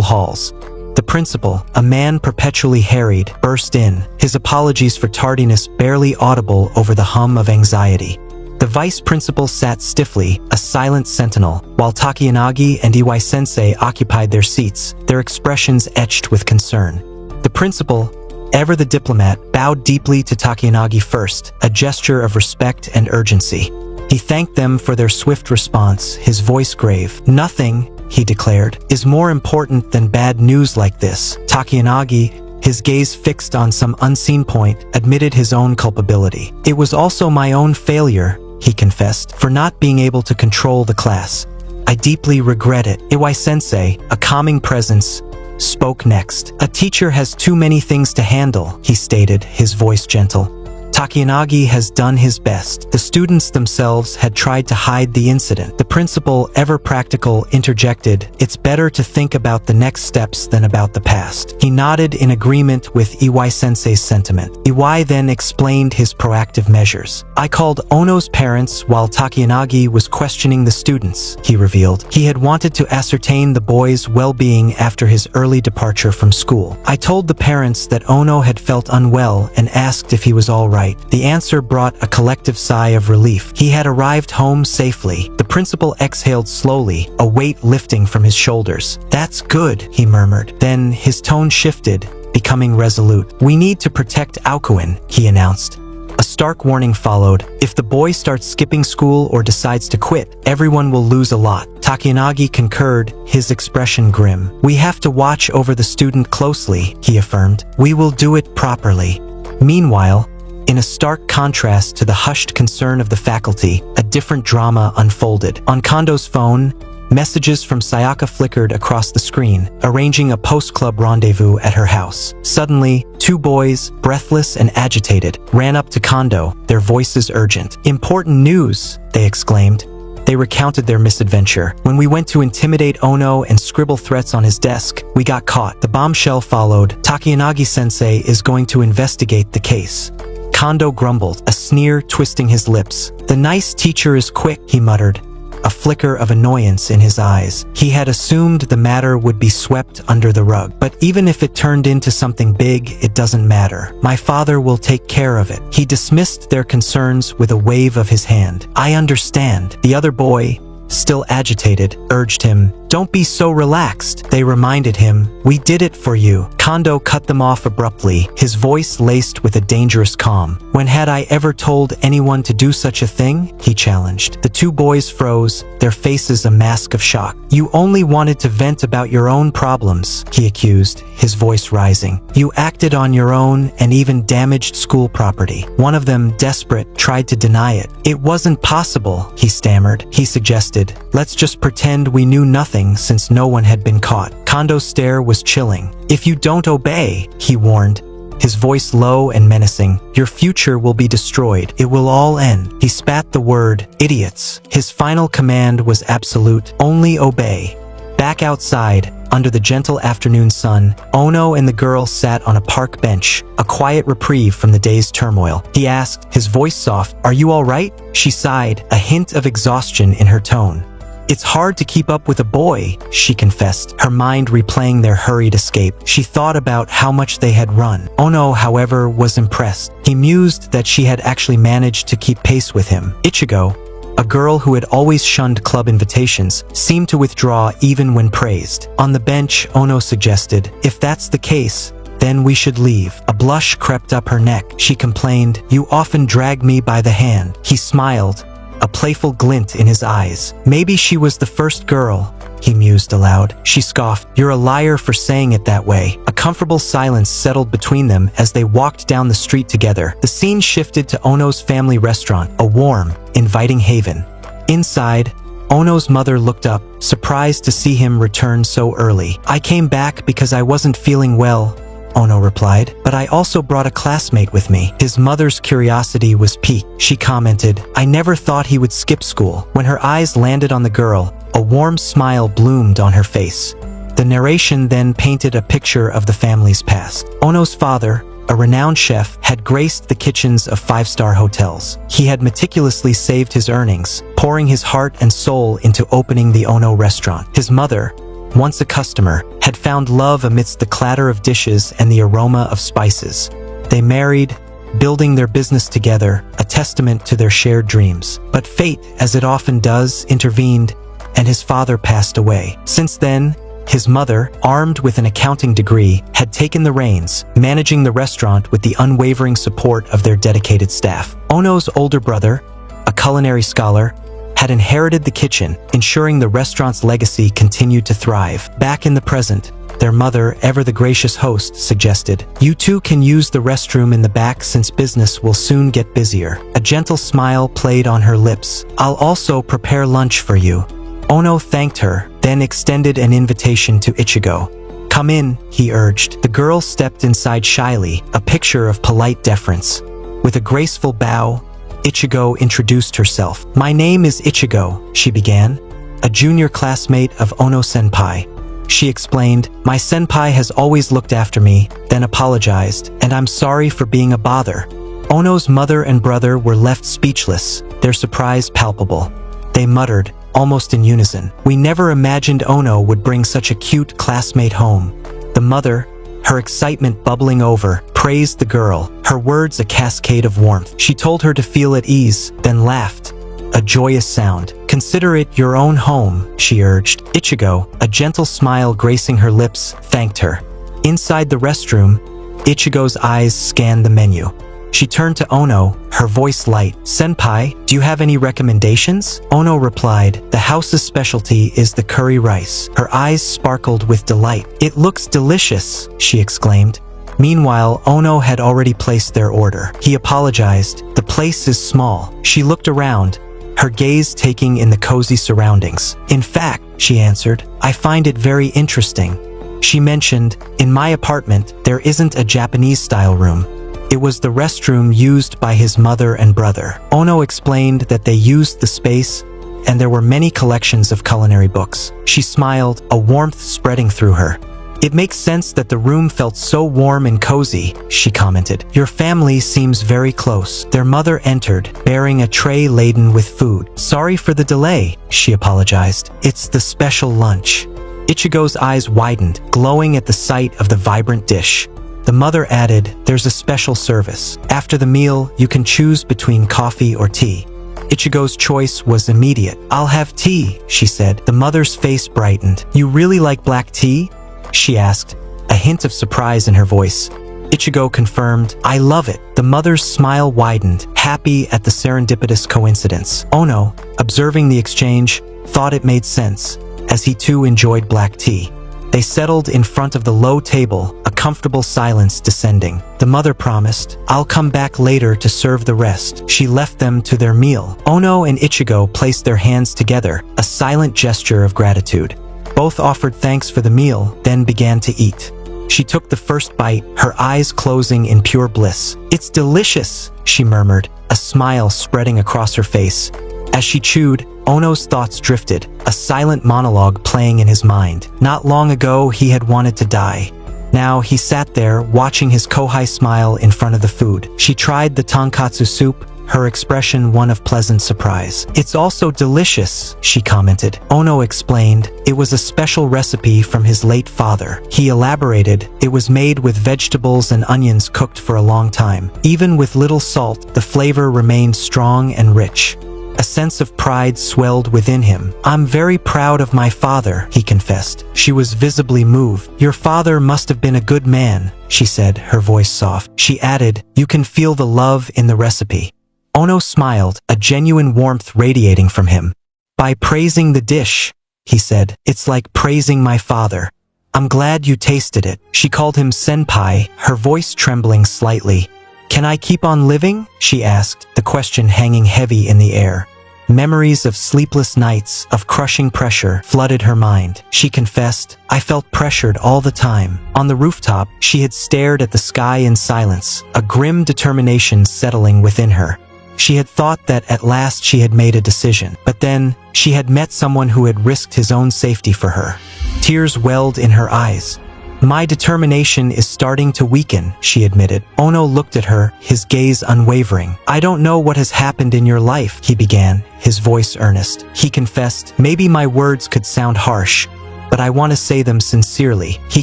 halls, the principal, a man perpetually harried, burst in, his apologies for tardiness barely audible over the hum of anxiety. The vice principal sat stiffly, a silent sentinel, while Takiyanagi and Iwai-sensei occupied their seats, their expressions etched with concern. The principal, ever the diplomat, bowed deeply to Takiyanagi first, a gesture of respect and urgency. He thanked them for their swift response, his voice grave. "Nothing," he declared, "is more important than bad news like this." Takiyanagi, his gaze fixed on some unseen point, admitted his own culpability. "It was also my own failure," he confessed, "for not being able to control the class. I deeply regret it." Iwai-sensei, a calming presence, spoke next. "A teacher has too many things to handle," he stated, his voice gentle. Takiyanagi has done his best. The students themselves had tried to hide the incident. The principal, ever practical, interjected, "It's better to think about the next steps than about the past." He nodded in agreement with Iwai-sensei's sentiment. Iwai then explained his proactive measures. "I called Ono's parents while Takiyanagi was questioning the students," he revealed. He had wanted to ascertain the boy's well-being after his early departure from school. "I told the parents that Ono had felt unwell and asked if he was all right. The answer brought a collective sigh of relief. He had arrived home safely." The principal exhaled slowly, a weight lifting from his shoulders. "That's good," he murmured. Then his tone shifted, becoming resolute. "We need to protect Aokuen," he announced. A stark warning followed. "If the boy starts skipping school or decides to quit, everyone will lose a lot." Takiyanagi concurred, his expression grim. "We have to watch over the student closely," he affirmed. "We will do it properly." Meanwhile, in a stark contrast to the hushed concern of the faculty, a different drama unfolded. On Kondo's phone, messages from Sayaka flickered across the screen, arranging a post-club rendezvous at her house. Suddenly, two boys, breathless and agitated, ran up to Kondo, their voices urgent. "Important news!" they exclaimed. They recounted their misadventure. "When we went to intimidate Ono and scribble threats on his desk, we got caught." The bombshell followed. "Takiyanagi-sensei is going to investigate the case." Kondo grumbled, a sneer twisting his lips. "The nice teacher is quick," he muttered, a flicker of annoyance in his eyes. He had assumed the matter would be swept under the rug. "But even if it turned into something big, it doesn't matter. My father will take care of it." He dismissed their concerns with a wave of his hand. "I understand." The other boy, still agitated, urged him, "Don't be so relaxed," they reminded him. "We did it for you." Kondo cut them off abruptly, his voice laced with a dangerous calm. "When had I ever told anyone to do such a thing?" he challenged. The two boys froze, their faces a mask of shock. "You only wanted to vent about your own problems," he accused, his voice rising. "You acted on your own and even damaged school property." One of them, desperate, tried to deny it. "It wasn't possible," he stammered. He suggested, "Let's just pretend we knew nothing since no one had been caught." Kondo's stare was chilling. "If you don't obey," he warned, his voice low and menacing, "your future will be destroyed. It will all end." He spat the word, "idiots." His final command was absolute, "Only obey." Back outside, under the gentle afternoon sun, Ono and the girl sat on a park bench, a quiet reprieve from the day's turmoil. He asked, his voice soft, "Are you all right?" She sighed, a hint of exhaustion in her tone. "It's hard to keep up with a boy," she confessed, her mind replaying their hurried escape. She thought about how much they had run. Ono, however, was impressed. He mused that she had actually managed to keep pace with him. Ichigo, a girl who had always shunned club invitations, seemed to withdraw even when praised. On the bench, Ono suggested, "If that's the case, then we should leave." A blush crept up her neck. She complained, "You often drag me by the hand." He smiled, a playful glint in his eyes. "Maybe she was the first girl," he mused aloud. She scoffed, "You're a liar for saying it that way." A comfortable silence settled between them as they walked down the street together. The scene shifted to Ono's family restaurant, a warm, inviting haven. Inside, Ono's mother looked up, surprised to see him return so early. "I came back because I wasn't feeling well," Ono replied, "but I also brought a classmate with me." His mother's curiosity was piqued. She commented, "I never thought he would skip school." When her eyes landed on the girl, a warm smile bloomed on her face. The narration then painted a picture of the family's past. Ono's father, a renowned chef, had graced the kitchens of five-star hotels. He had meticulously saved his earnings, pouring his heart and soul into opening the Ono restaurant. His mother, once a customer, had found love amidst the clatter of dishes and the aroma of spices. They married, building their business together, a testament to their shared dreams. But fate, as it often does, intervened, and his father passed away. Since then, his mother, armed with an accounting degree, had taken the reins, managing the restaurant with the unwavering support of their dedicated staff. Ono's older brother, a culinary scholar, had inherited the kitchen, ensuring the restaurant's legacy continued to thrive. Back in the present, their mother, ever the gracious host, suggested, "You two can use the restroom in the back since business will soon get busier." A gentle smile played on her lips. "I'll also prepare lunch for you." Ono thanked her, then extended an invitation to Ichigo. "Come in," he urged. The girl stepped inside shyly, a picture of polite deference. With a graceful bow, Ichigo introduced herself. "My name is Ichigo," she began, "a junior classmate of Ono senpai." She explained, "My senpai has always looked after me," then apologized, "and I'm sorry for being a bother." Ono's mother and brother were left speechless, their surprise palpable. They muttered, almost in unison, "We never imagined Ono would bring such a cute classmate home." The mother, her excitement bubbling over, praised the girl, her words a cascade of warmth. She told her to feel at ease, then laughed, a joyous sound. "Consider it your own home," she urged. Ichigo, a gentle smile gracing her lips, thanked her. Inside the restroom, Ichigo's eyes scanned the menu. She turned to Ono, her voice light. "Senpai, do you have any recommendations?" Ono replied, "The house's specialty is the curry rice." Her eyes sparkled with delight. "It looks delicious," she exclaimed. Meanwhile, Ono had already placed their order. He apologized. "The place is small." She looked around, her gaze taking in the cozy surroundings. "In fact," she answered, "I find it very interesting." She mentioned, "In my apartment, there isn't a Japanese-style room." It was the restroom used by his mother and brother. Ono explained that they used the space, and there were many collections of culinary books. She smiled, a warmth spreading through her. "It makes sense that the room felt so warm and cozy," she commented. "Your family seems very close." Their mother entered, bearing a tray laden with food. "Sorry for the delay," she apologized. "It's the special lunch." Ichigo's eyes widened, glowing at the sight of the vibrant dish. The mother added, "There's a special service. After the meal, you can choose between coffee or tea." Ichigo's choice was immediate. "I'll have tea," she said. The mother's face brightened. "You really like black tea?" she asked, a hint of surprise in her voice. Ichigo confirmed, "I love it." The mother's smile widened, happy at the serendipitous coincidence. Ono, observing the exchange, thought it made sense, as he too enjoyed black tea. They settled in front of the low table, a comfortable silence descending. The mother promised, "I'll come back later to serve the rest." She left them to their meal. Ono and Ichigo placed their hands together, a silent gesture of gratitude. Both offered thanks for the meal, then began to eat. She took the first bite, her eyes closing in pure bliss. "It's delicious," she murmured, a smile spreading across her face. As she chewed, Ono's thoughts drifted, a silent monologue playing in his mind. Not long ago, he had wanted to die. Now he sat there, watching his kohai smile in front of the food. She tried the tonkatsu soup, her expression one of pleasant surprise. "It's also delicious," she commented. Ono explained, "It was a special recipe from his late father." He elaborated, "It was made with vegetables and onions cooked for a long time. Even with little salt, the flavor remained strong and rich." A sense of pride swelled within him. "I'm very proud of my father," he confessed. She was visibly moved. "Your father must have been a good man," she said, her voice soft. She added, "You can feel the love in the recipe." Ono smiled, a genuine warmth radiating from him. "By praising the dish," he said, "it's like praising my father. I'm glad you tasted it." She called him senpai, her voice trembling slightly. "Can I keep on living?" she asked, the question hanging heavy in the air. Memories of sleepless nights, of crushing pressure, flooded her mind. She confessed, "I felt pressured all the time." On the rooftop, she had stared at the sky in silence, a grim determination settling within her. She had thought that at last she had made a decision. But then, she had met someone who had risked his own safety for her. Tears welled in her eyes. "My determination is starting to weaken," she admitted. Ono looked at her, his gaze unwavering. "I don't know what has happened in your life," he began, his voice earnest. He confessed, "Maybe my words could sound harsh, but I want to say them sincerely." He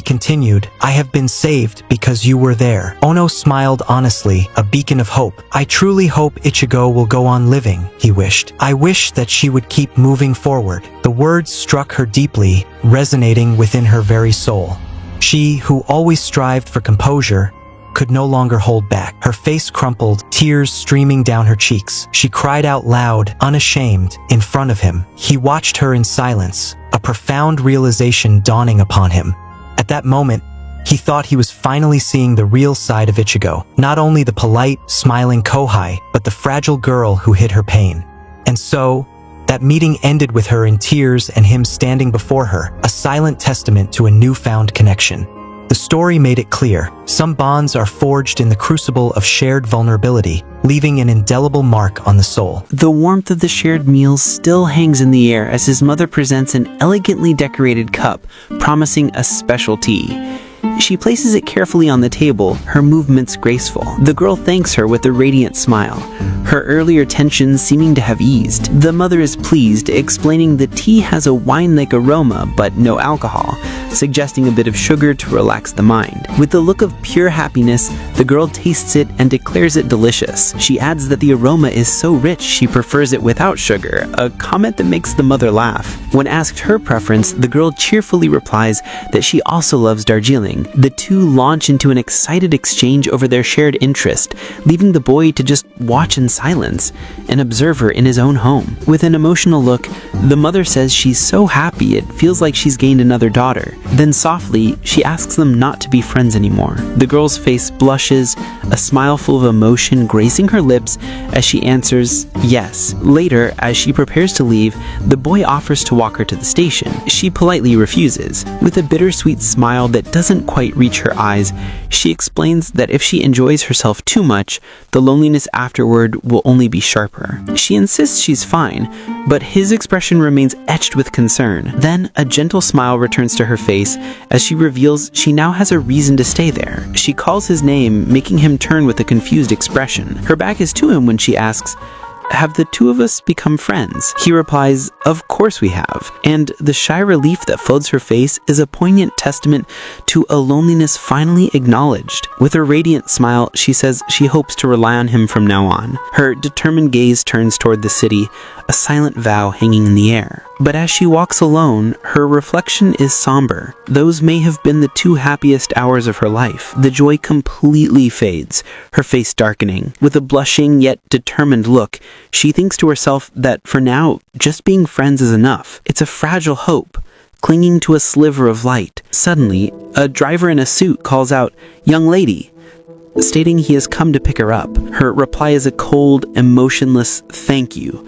continued, "I have been saved because you were there." Ono smiled honestly, a beacon of hope. "I truly hope Ichigo will go on living," he wished. "I wish that she would keep moving forward." The words struck her deeply, resonating within her very soul. She, who always strived for composure, could no longer hold back. Her face crumpled, tears streaming down her cheeks. She cried out loud, unashamed, in front of him. He watched her in silence, a profound realization dawning upon him. At that moment, he thought he was finally seeing the real side of Ichigo. Not only the polite, smiling kohai, but the fragile girl who hid her pain. And so, that meeting ended with her in tears and him standing before her, a silent testament to a newfound connection. The story made it clear, some bonds are forged in the crucible of shared vulnerability, leaving an indelible mark on the soul. The warmth of the shared meals still hangs in the air as his mother presents an elegantly decorated cup, promising a special tea. She places it carefully on the table, her movements graceful. The girl thanks her with a radiant smile, her earlier tensions seeming to have eased. The mother is pleased, explaining the tea has a wine-like aroma but no alcohol, suggesting a bit of sugar to relax the mind. With the look of pure happiness, the girl tastes it and declares it delicious. She adds that the aroma is so rich she prefers it without sugar, a comment that makes the mother laugh. When asked her preference, the girl cheerfully replies that she also loves Darjeeling. The two launch into an excited exchange over their shared interest, leaving the boy to just watch in silence, an observer in his own home. With an emotional look, the mother says she's so happy it feels like she's gained another daughter. Then softly, she asks them not to be friends anymore. The girl's face blushes, a smile full of emotion gracing her lips as she answers, yes. Later, as she prepares to leave, the boy offers to walk her to the station. She politely refuses. With a bittersweet smile that doesn't quite reach her eyes, she explains that if she enjoys herself too much, the loneliness afterward will only be sharper. She insists she's fine, but his expression remains etched with concern. Then a gentle smile returns to her face as she reveals she now has a reason to stay there. She calls his name, making him turn with a confused expression. Her back is to him when she asks, have the two of us become friends? He replies, of course we have. And the shy relief that folds her face is a poignant testament to a loneliness finally acknowledged. With her radiant smile, she says she hopes to rely on him from now on. Her determined gaze turns toward the city, a silent vow hanging in the air. But as she walks alone, her reflection is somber. Those may have been the two happiest hours of her life. The joy completely fades, her face darkening. With a blushing yet determined look, she thinks to herself that for now, just being friends is enough. It's a fragile hope, clinging to a sliver of light. Suddenly, a driver in a suit calls out, "Young lady," stating he has come to pick her up. Her reply is a cold, emotionless thank you.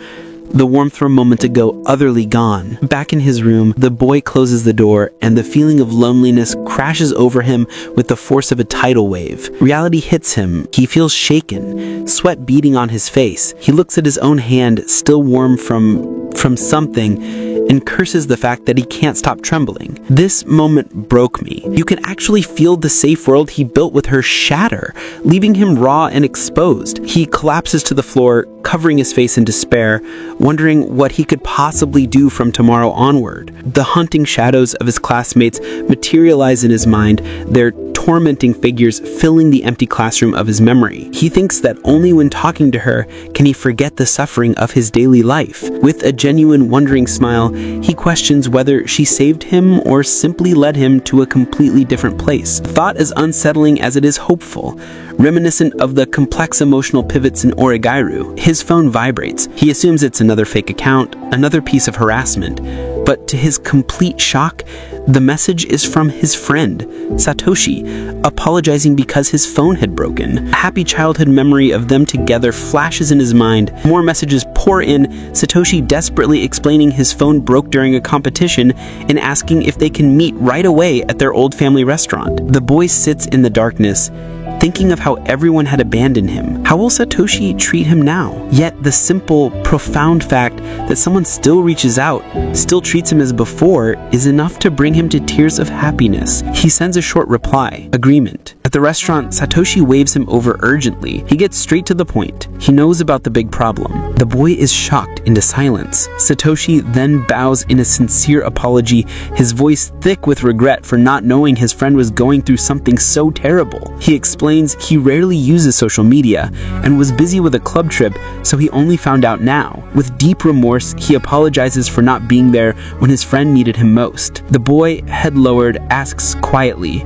The warmth from a moment ago utterly gone. Back in his room, the boy closes the door, and the feeling of loneliness crashes over him with the force of a tidal wave. Reality hits him. He feels shaken, sweat beading on his face. He looks at his own hand, still warm from something, and curses the fact that he can't stop trembling. This moment broke me. You can actually feel the safe world he built with her shatter, leaving him raw and exposed. He collapses to the floor, covering his face in despair, wondering what he could possibly do from tomorrow onward. The haunting shadows of his classmates materialize in his mind, their tormenting figures filling the empty classroom of his memory. He thinks that only when talking to her can he forget the suffering of his daily life. With a genuine wondering smile, he questions whether she saved him or simply led him to a completely different place. Thought as unsettling as it is hopeful, reminiscent of the complex emotional pivots in Origairu. His phone vibrates. He assumes it's another fake account, another piece of harassment. But to his complete shock, the message is from his friend, Satoshi, apologizing because his phone had broken. A happy childhood memory of them together flashes in his mind. More messages pour in, Satoshi desperately explaining his phone broke during a competition and asking if they can meet right away at their old family restaurant. The boy sits in the darkness, thinking of how everyone had abandoned him. How will Satoshi treat him now? Yet the simple, profound fact that someone still reaches out, still treats him as before, is enough to bring him to tears of happiness. He sends a short reply, agreement. At the restaurant, Satoshi waves him over urgently. He gets straight to the point. He knows about the big problem. The boy is shocked into silence. Satoshi then bows in a sincere apology, his voice thick with regret for not knowing his friend was going through something so terrible. He explains he rarely uses social media and was busy with a club trip, so he only found out now. With deep remorse, he apologizes for not being there when his friend needed him most. The boy, head lowered, asks quietly,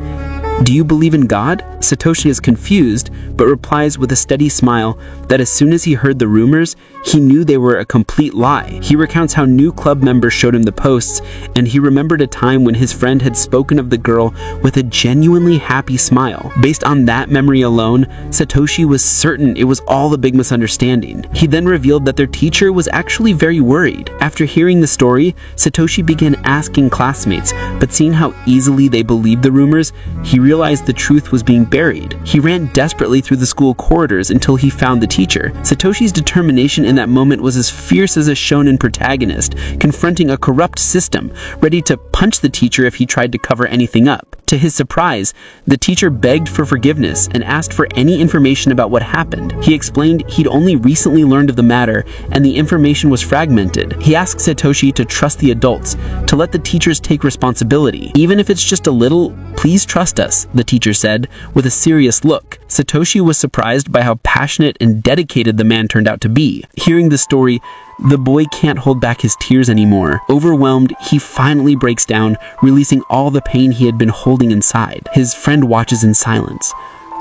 "Do you believe in God?" Satoshi is confused, but replies with a steady smile that as soon as he heard the rumors, he knew they were a complete lie. He recounts how new club members showed him the posts, and he remembered a time when his friend had spoken of the girl with a genuinely happy smile. Based on that memory alone, Satoshi was certain it was all a big misunderstanding. He then revealed that their teacher was actually very worried. After hearing the story, Satoshi began asking classmates, but seeing how easily they believed the rumors, he realized the truth was being buried. He ran desperately through the school corridors until he found the teacher. Satoshi's determination in that moment was as fierce as a shonen protagonist, confronting a corrupt system, ready to punch the teacher if he tried to cover anything up. To his surprise, the teacher begged for forgiveness and asked for any information about what happened. He explained he'd only recently learned of the matter and the information was fragmented. He asked Satoshi to trust the adults, to let the teachers take responsibility. "Even if it's just a little, please trust us," the teacher said, with a serious look. Satoshi was surprised by how passionate and dedicated the man turned out to be. Hearing the story, the boy can't hold back his tears anymore. Overwhelmed, he finally breaks down, releasing all the pain he had been holding inside. His friend watches in silence,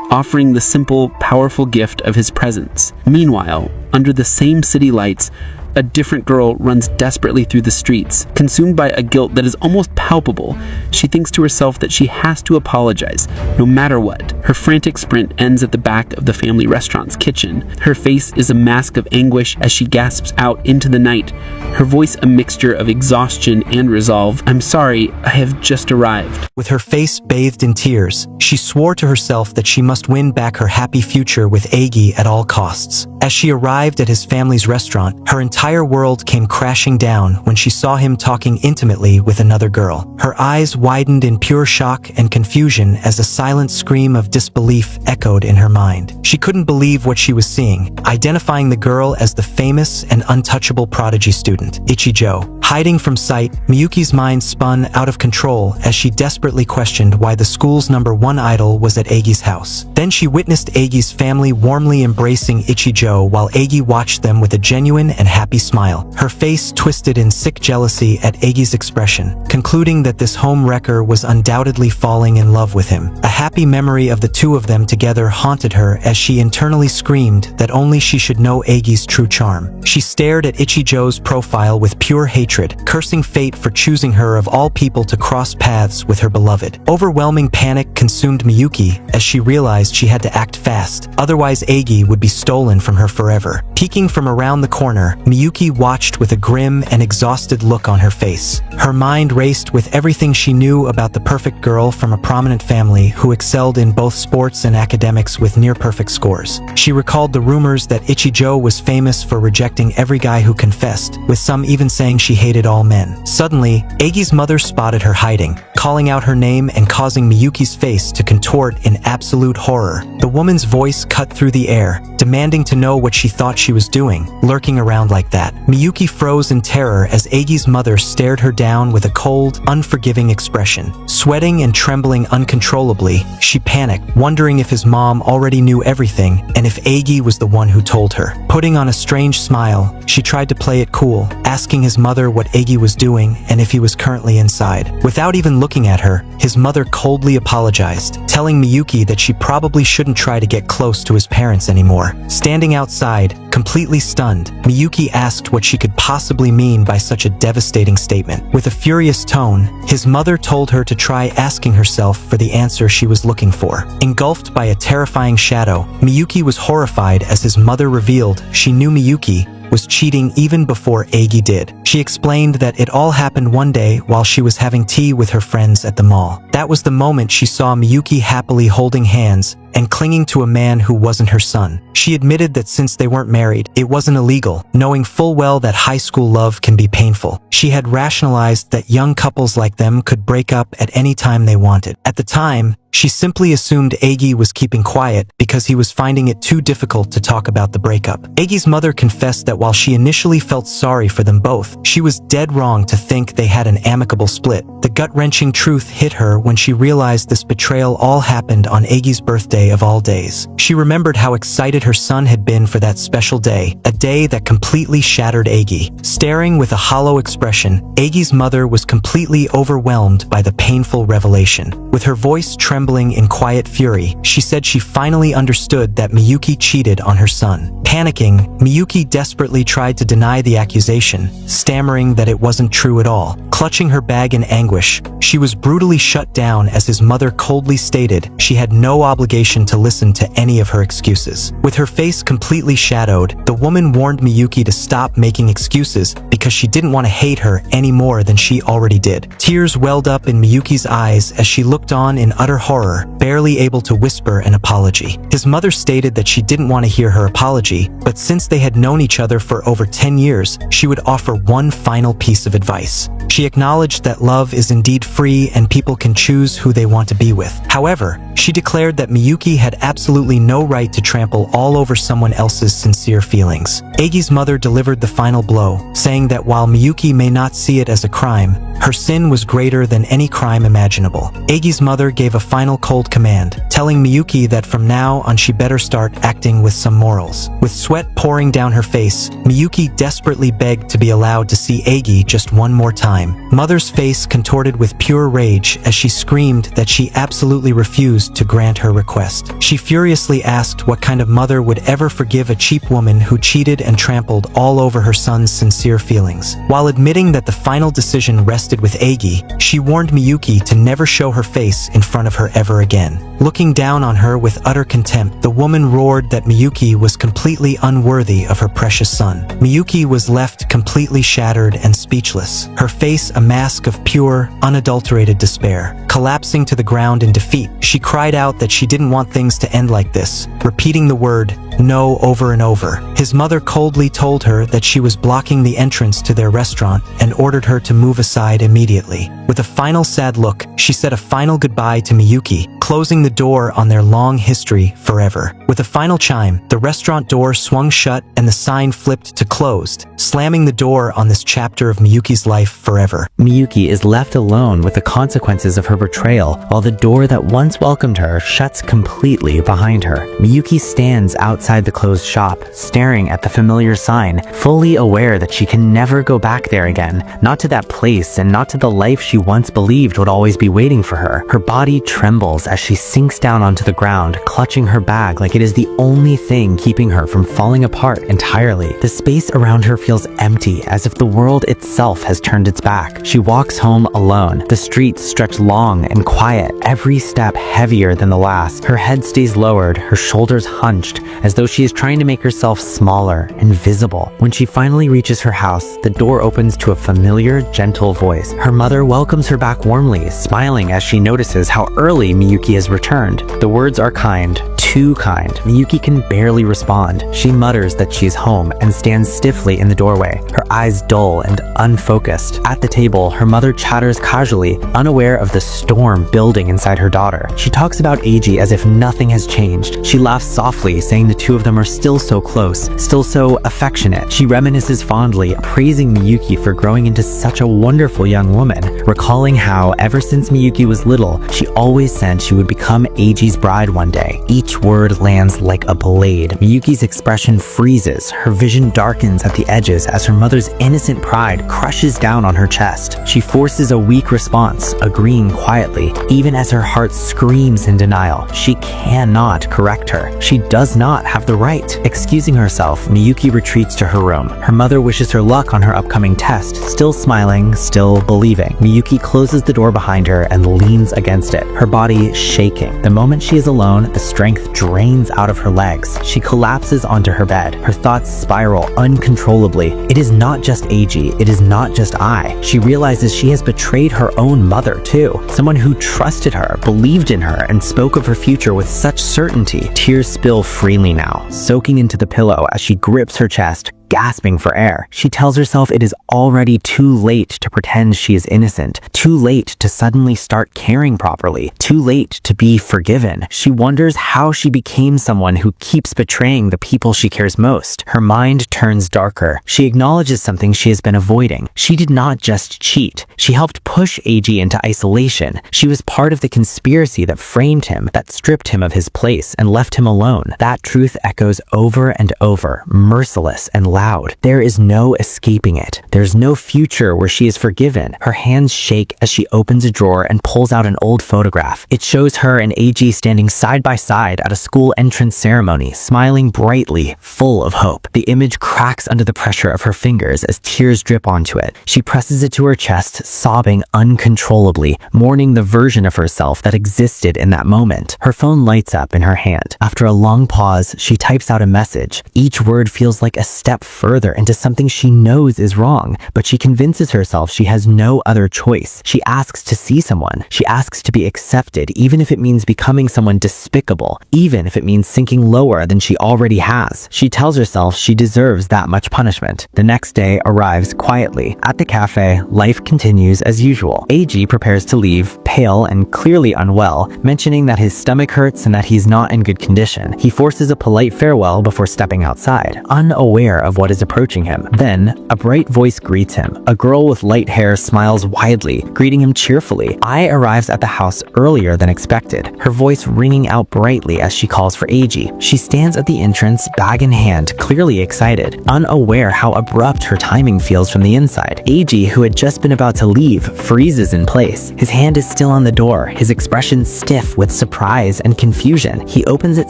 offering the simple, powerful gift of his presence. Meanwhile, under the same city lights, a different girl runs desperately through the streets. Consumed by a guilt that is almost palpable, she thinks to herself that she has to apologize, no matter what. Her frantic sprint ends at the back of the family restaurant's kitchen. Her face is a mask of anguish as she gasps out into the night, her voice a mixture of exhaustion and resolve. "I'm sorry, I have just arrived." With her face bathed in tears, she swore to herself that she must win back her happy future with Agi at all costs. As she arrived at his family's restaurant, her entire entire world came crashing down when she saw him talking intimately with another girl. Her eyes widened in pure shock and confusion as a silent scream of disbelief echoed in her mind. She couldn't believe what she was seeing, identifying the girl as the famous and untouchable prodigy student, Ichijo. Hiding from sight, Miyuki's mind spun out of control as she desperately questioned why the school's #1 idol was at Eigi's house. Then she witnessed Eigi's family warmly embracing Ichijo while Eigi watched them with a genuine and happy smile. Her face twisted in sick jealousy at Eigi's expression, concluding that this home wrecker was undoubtedly falling in love with him. A happy memory of the two of them together haunted her as she internally screamed that only she should know Eigi's true charm. She stared at Ichijo's profile with pure hatred, cursing fate for choosing her of all people to cross paths with her beloved. Overwhelming panic consumed Miyuki as she realized she had to act fast, otherwise Eigi would be stolen from her forever. Peeking from around the corner, Miyuki watched with a grim and exhausted look on her face. Her mind raced with everything she knew about the perfect girl from a prominent family who excelled in both sports and academics with near-perfect scores. She recalled the rumors that Ichijo was famous for rejecting every guy who confessed, with some even saying she hated all men. Suddenly, Eigi's mother spotted her hiding, calling out her name and causing Miyuki's face to contort in absolute horror. The woman's voice cut through the air, demanding to know what she thought she was doing, lurking around like that. Miyuki froze in terror as Eigi's mother stared her down with a cold, unforgiving expression. Sweating and trembling uncontrollably, she panicked, wondering if his mom already knew everything and if Eigi was the one who told her. Putting on a strange smile, she tried to play it cool, asking his mother what Eigi was doing and if he was currently inside. Without even looking at her, his mother coldly apologized, telling Miyuki that she probably shouldn't try to get close to his parents anymore. Standing outside, completely stunned, Miyuki asked what she could possibly mean by such a devastating statement. With a furious tone, his mother told her to try asking herself for the answer she was looking for. Engulfed by a terrifying shadow, Miyuki was horrified as his mother revealed she knew Miyuki was cheating even before Eigi did. She explained that it all happened one day while she was having tea with her friends at the mall. That was the moment she saw Miyuki happily holding hands and clinging to a man who wasn't her son. She admitted that since they weren't married, it wasn't illegal, knowing full well that high school love can be painful. She had rationalized that young couples like them could break up at any time they wanted. At the time, she simply assumed Eigi was keeping quiet because he was finding it too difficult to talk about the breakup. Eigi's mother confessed that while she initially felt sorry for them both, she was dead wrong to think they had an amicable split. The gut-wrenching truth hit her when she realized this betrayal all happened on Eigi's birthday of all days. She remembered how excited her son had been for that special day, a day that completely shattered Eigi. Staring with a hollow expression, Eigi's mother was completely overwhelmed by the painful revelation. With her voice trembling in quiet fury, she said she finally understood that Miyuki cheated on her son. Panicking, Miyuki desperately tried to deny the accusation, stammering that it wasn't true at all. Clutching her bag in anguish, she was brutally shut down as his mother coldly stated she had no obligation to listen to any of her excuses. With her face completely shadowed, the woman warned Miyuki to stop making excuses because she didn't want to hate her any more than she already did. Tears welled up in Miyuki's eyes as she looked on in utter horror, barely able to whisper an apology. His mother stated that she didn't want to hear her apology, but since they had known each other for over 10 years, she would offer one final piece of advice. She acknowledged that love is indeed free and people can choose who they want to be with. However, she declared that Miyuki had absolutely no right to trample all over someone else's sincere feelings. Eigi's mother delivered the final blow, saying that while Miyuki may not see it as a crime, her sin was greater than any crime imaginable. Eigi's mother gave a final cold command, telling Miyuki that from now on she better start acting with some morals. With sweat pouring down her face, Miyuki desperately begged to be allowed to see Eigi just one more time. Mother's face contorted with pure rage as she screamed that she absolutely refused to grant her request. She furiously asked what kind of mother would ever forgive a cheap woman who cheated and trampled all over her son's sincere feelings. While admitting that the final decision rested with Eigi, she warned Miyuki to never show her face in front of her ever again. Looking down on her with utter contempt, the woman roared that Miyuki was completely unworthy of her precious son. Miyuki was left completely shattered and speechless, her face a mask of pure, unadulterated despair. Collapsing to the ground in defeat, she cried out that she didn't want things to end like this, repeating the word no over and over. His mother coldly told her that she was blocking the entrance to their restaurant and ordered her to move aside immediately. With a final sad look, she said a final goodbye to Miyuki, closing the door on their long history forever. With a final chime, the restaurant door swung shut and the sign flipped to closed, slamming the door on this chapter of Miyuki's life forever. Miyuki is left alone with the consequences of her betrayal, while the door that once welcomed her shuts completely behind her. Miyuki stands outside the closed shop, staring at the familiar sign, fully aware that she can never go back there again, not to that place and not to the life she once believed would always be waiting for her. Her body trembles as she sinks down onto the ground, clutching her bag like it is the only thing keeping her from falling apart entirely. The space around her feels empty, as if the world itself has turned its back. She walks home alone. The streets stretch long and quiet, every step heavier than the last. Her head stays lowered, her shoulders hunched, as though she is trying to make herself smaller and visible. When she finally reaches her house, the door opens to a familiar, gentle voice. Her mother welcomes her back warmly, smiling as she notices how early Miyuki has returned. The words are kind, too kind. Miyuki can barely respond. She mutters that she's home and stands stiffly in the doorway, her eyes dull and unfocused. At the table, her mother chatters casually, unaware of the storm building inside her daughter. She talks about Eiji as if nothing has changed. She laughs softly, saying the two of them are still so close, still so affectionate. She reminisces fondly, praising Miyuki for growing into such a wonderful young woman, recalling how, ever since Miyuki was little, she always said she would become Eiji's bride one day. Each word lands like a blade. Miyuki's expression freezes, her vision darkens at the edges as her mother's innocent pride crushes down on her chest. She forces a weak response, agreeing quietly, even as her heart screams in denial. She cannot correct her. She does not have the right. Excusing herself, Miyuki retreats to her room. Her mother wishes her luck on her upcoming test, still smiling, still believing. Miyuki closes the door behind her and leans against it, her body shaking. The moment she is alone, the strength drains out of her legs. She collapses onto her bed. Her thoughts spiral uncontrollably. It is not just Eiji. It is not just I. She realizes she has betrayed her own mother too. Someone who trusted her, believed in her, and spoke of her future with such certainty. Tears spill freely now, soaking into the pillow as she grips her chest, gasping for air. She tells herself it is already too late to pretend she is innocent, too late to suddenly start caring properly, too late to be forgiven. She wonders how she became someone who keeps betraying the people she cares most. Her mind turns darker. She acknowledges something she has been avoiding. She did not just cheat. She helped push Eiji into isolation. She was part of the conspiracy that framed him, that stripped him of his place and left him alone. That truth echoes over and over, merciless and loud. There is no escaping it. There's no future where she is forgiven. Her hands shake as she opens a drawer and pulls out an old photograph. It shows her and Eiji standing side by side at a school entrance ceremony, smiling brightly, full of hope. The image cracks under the pressure of her fingers as tears drip onto it. She presses it to her chest, sobbing uncontrollably, mourning the version of herself that existed in that moment. Her phone lights up in her hand. After a long pause, she types out a message. Each word feels like a step further into something she knows is wrong, but she convinces herself she has no other choice. She asks to see someone. She asks to be accepted, even if it means becoming someone despicable, even if it means sinking lower than she already has. She tells herself she deserves that much punishment. The next day arrives quietly. At the cafe, life continues as usual. Eiji prepares to leave, pale and clearly unwell, mentioning that his stomach hurts and that he's not in good condition. He forces a polite farewell before stepping outside, unaware of what is approaching him. Then, a bright voice greets him. A girl with light hair smiles widely, greeting him cheerfully. Ai arrives at the house earlier than expected, her voice ringing out brightly as she calls for Eiji. She stands at the entrance, bag in hand, clearly excited, unaware how abrupt her timing feels from the inside. Eiji, who had just been about to leave, freezes in place. His hand is still on the door, his expression stiff with surprise and confusion. He opens it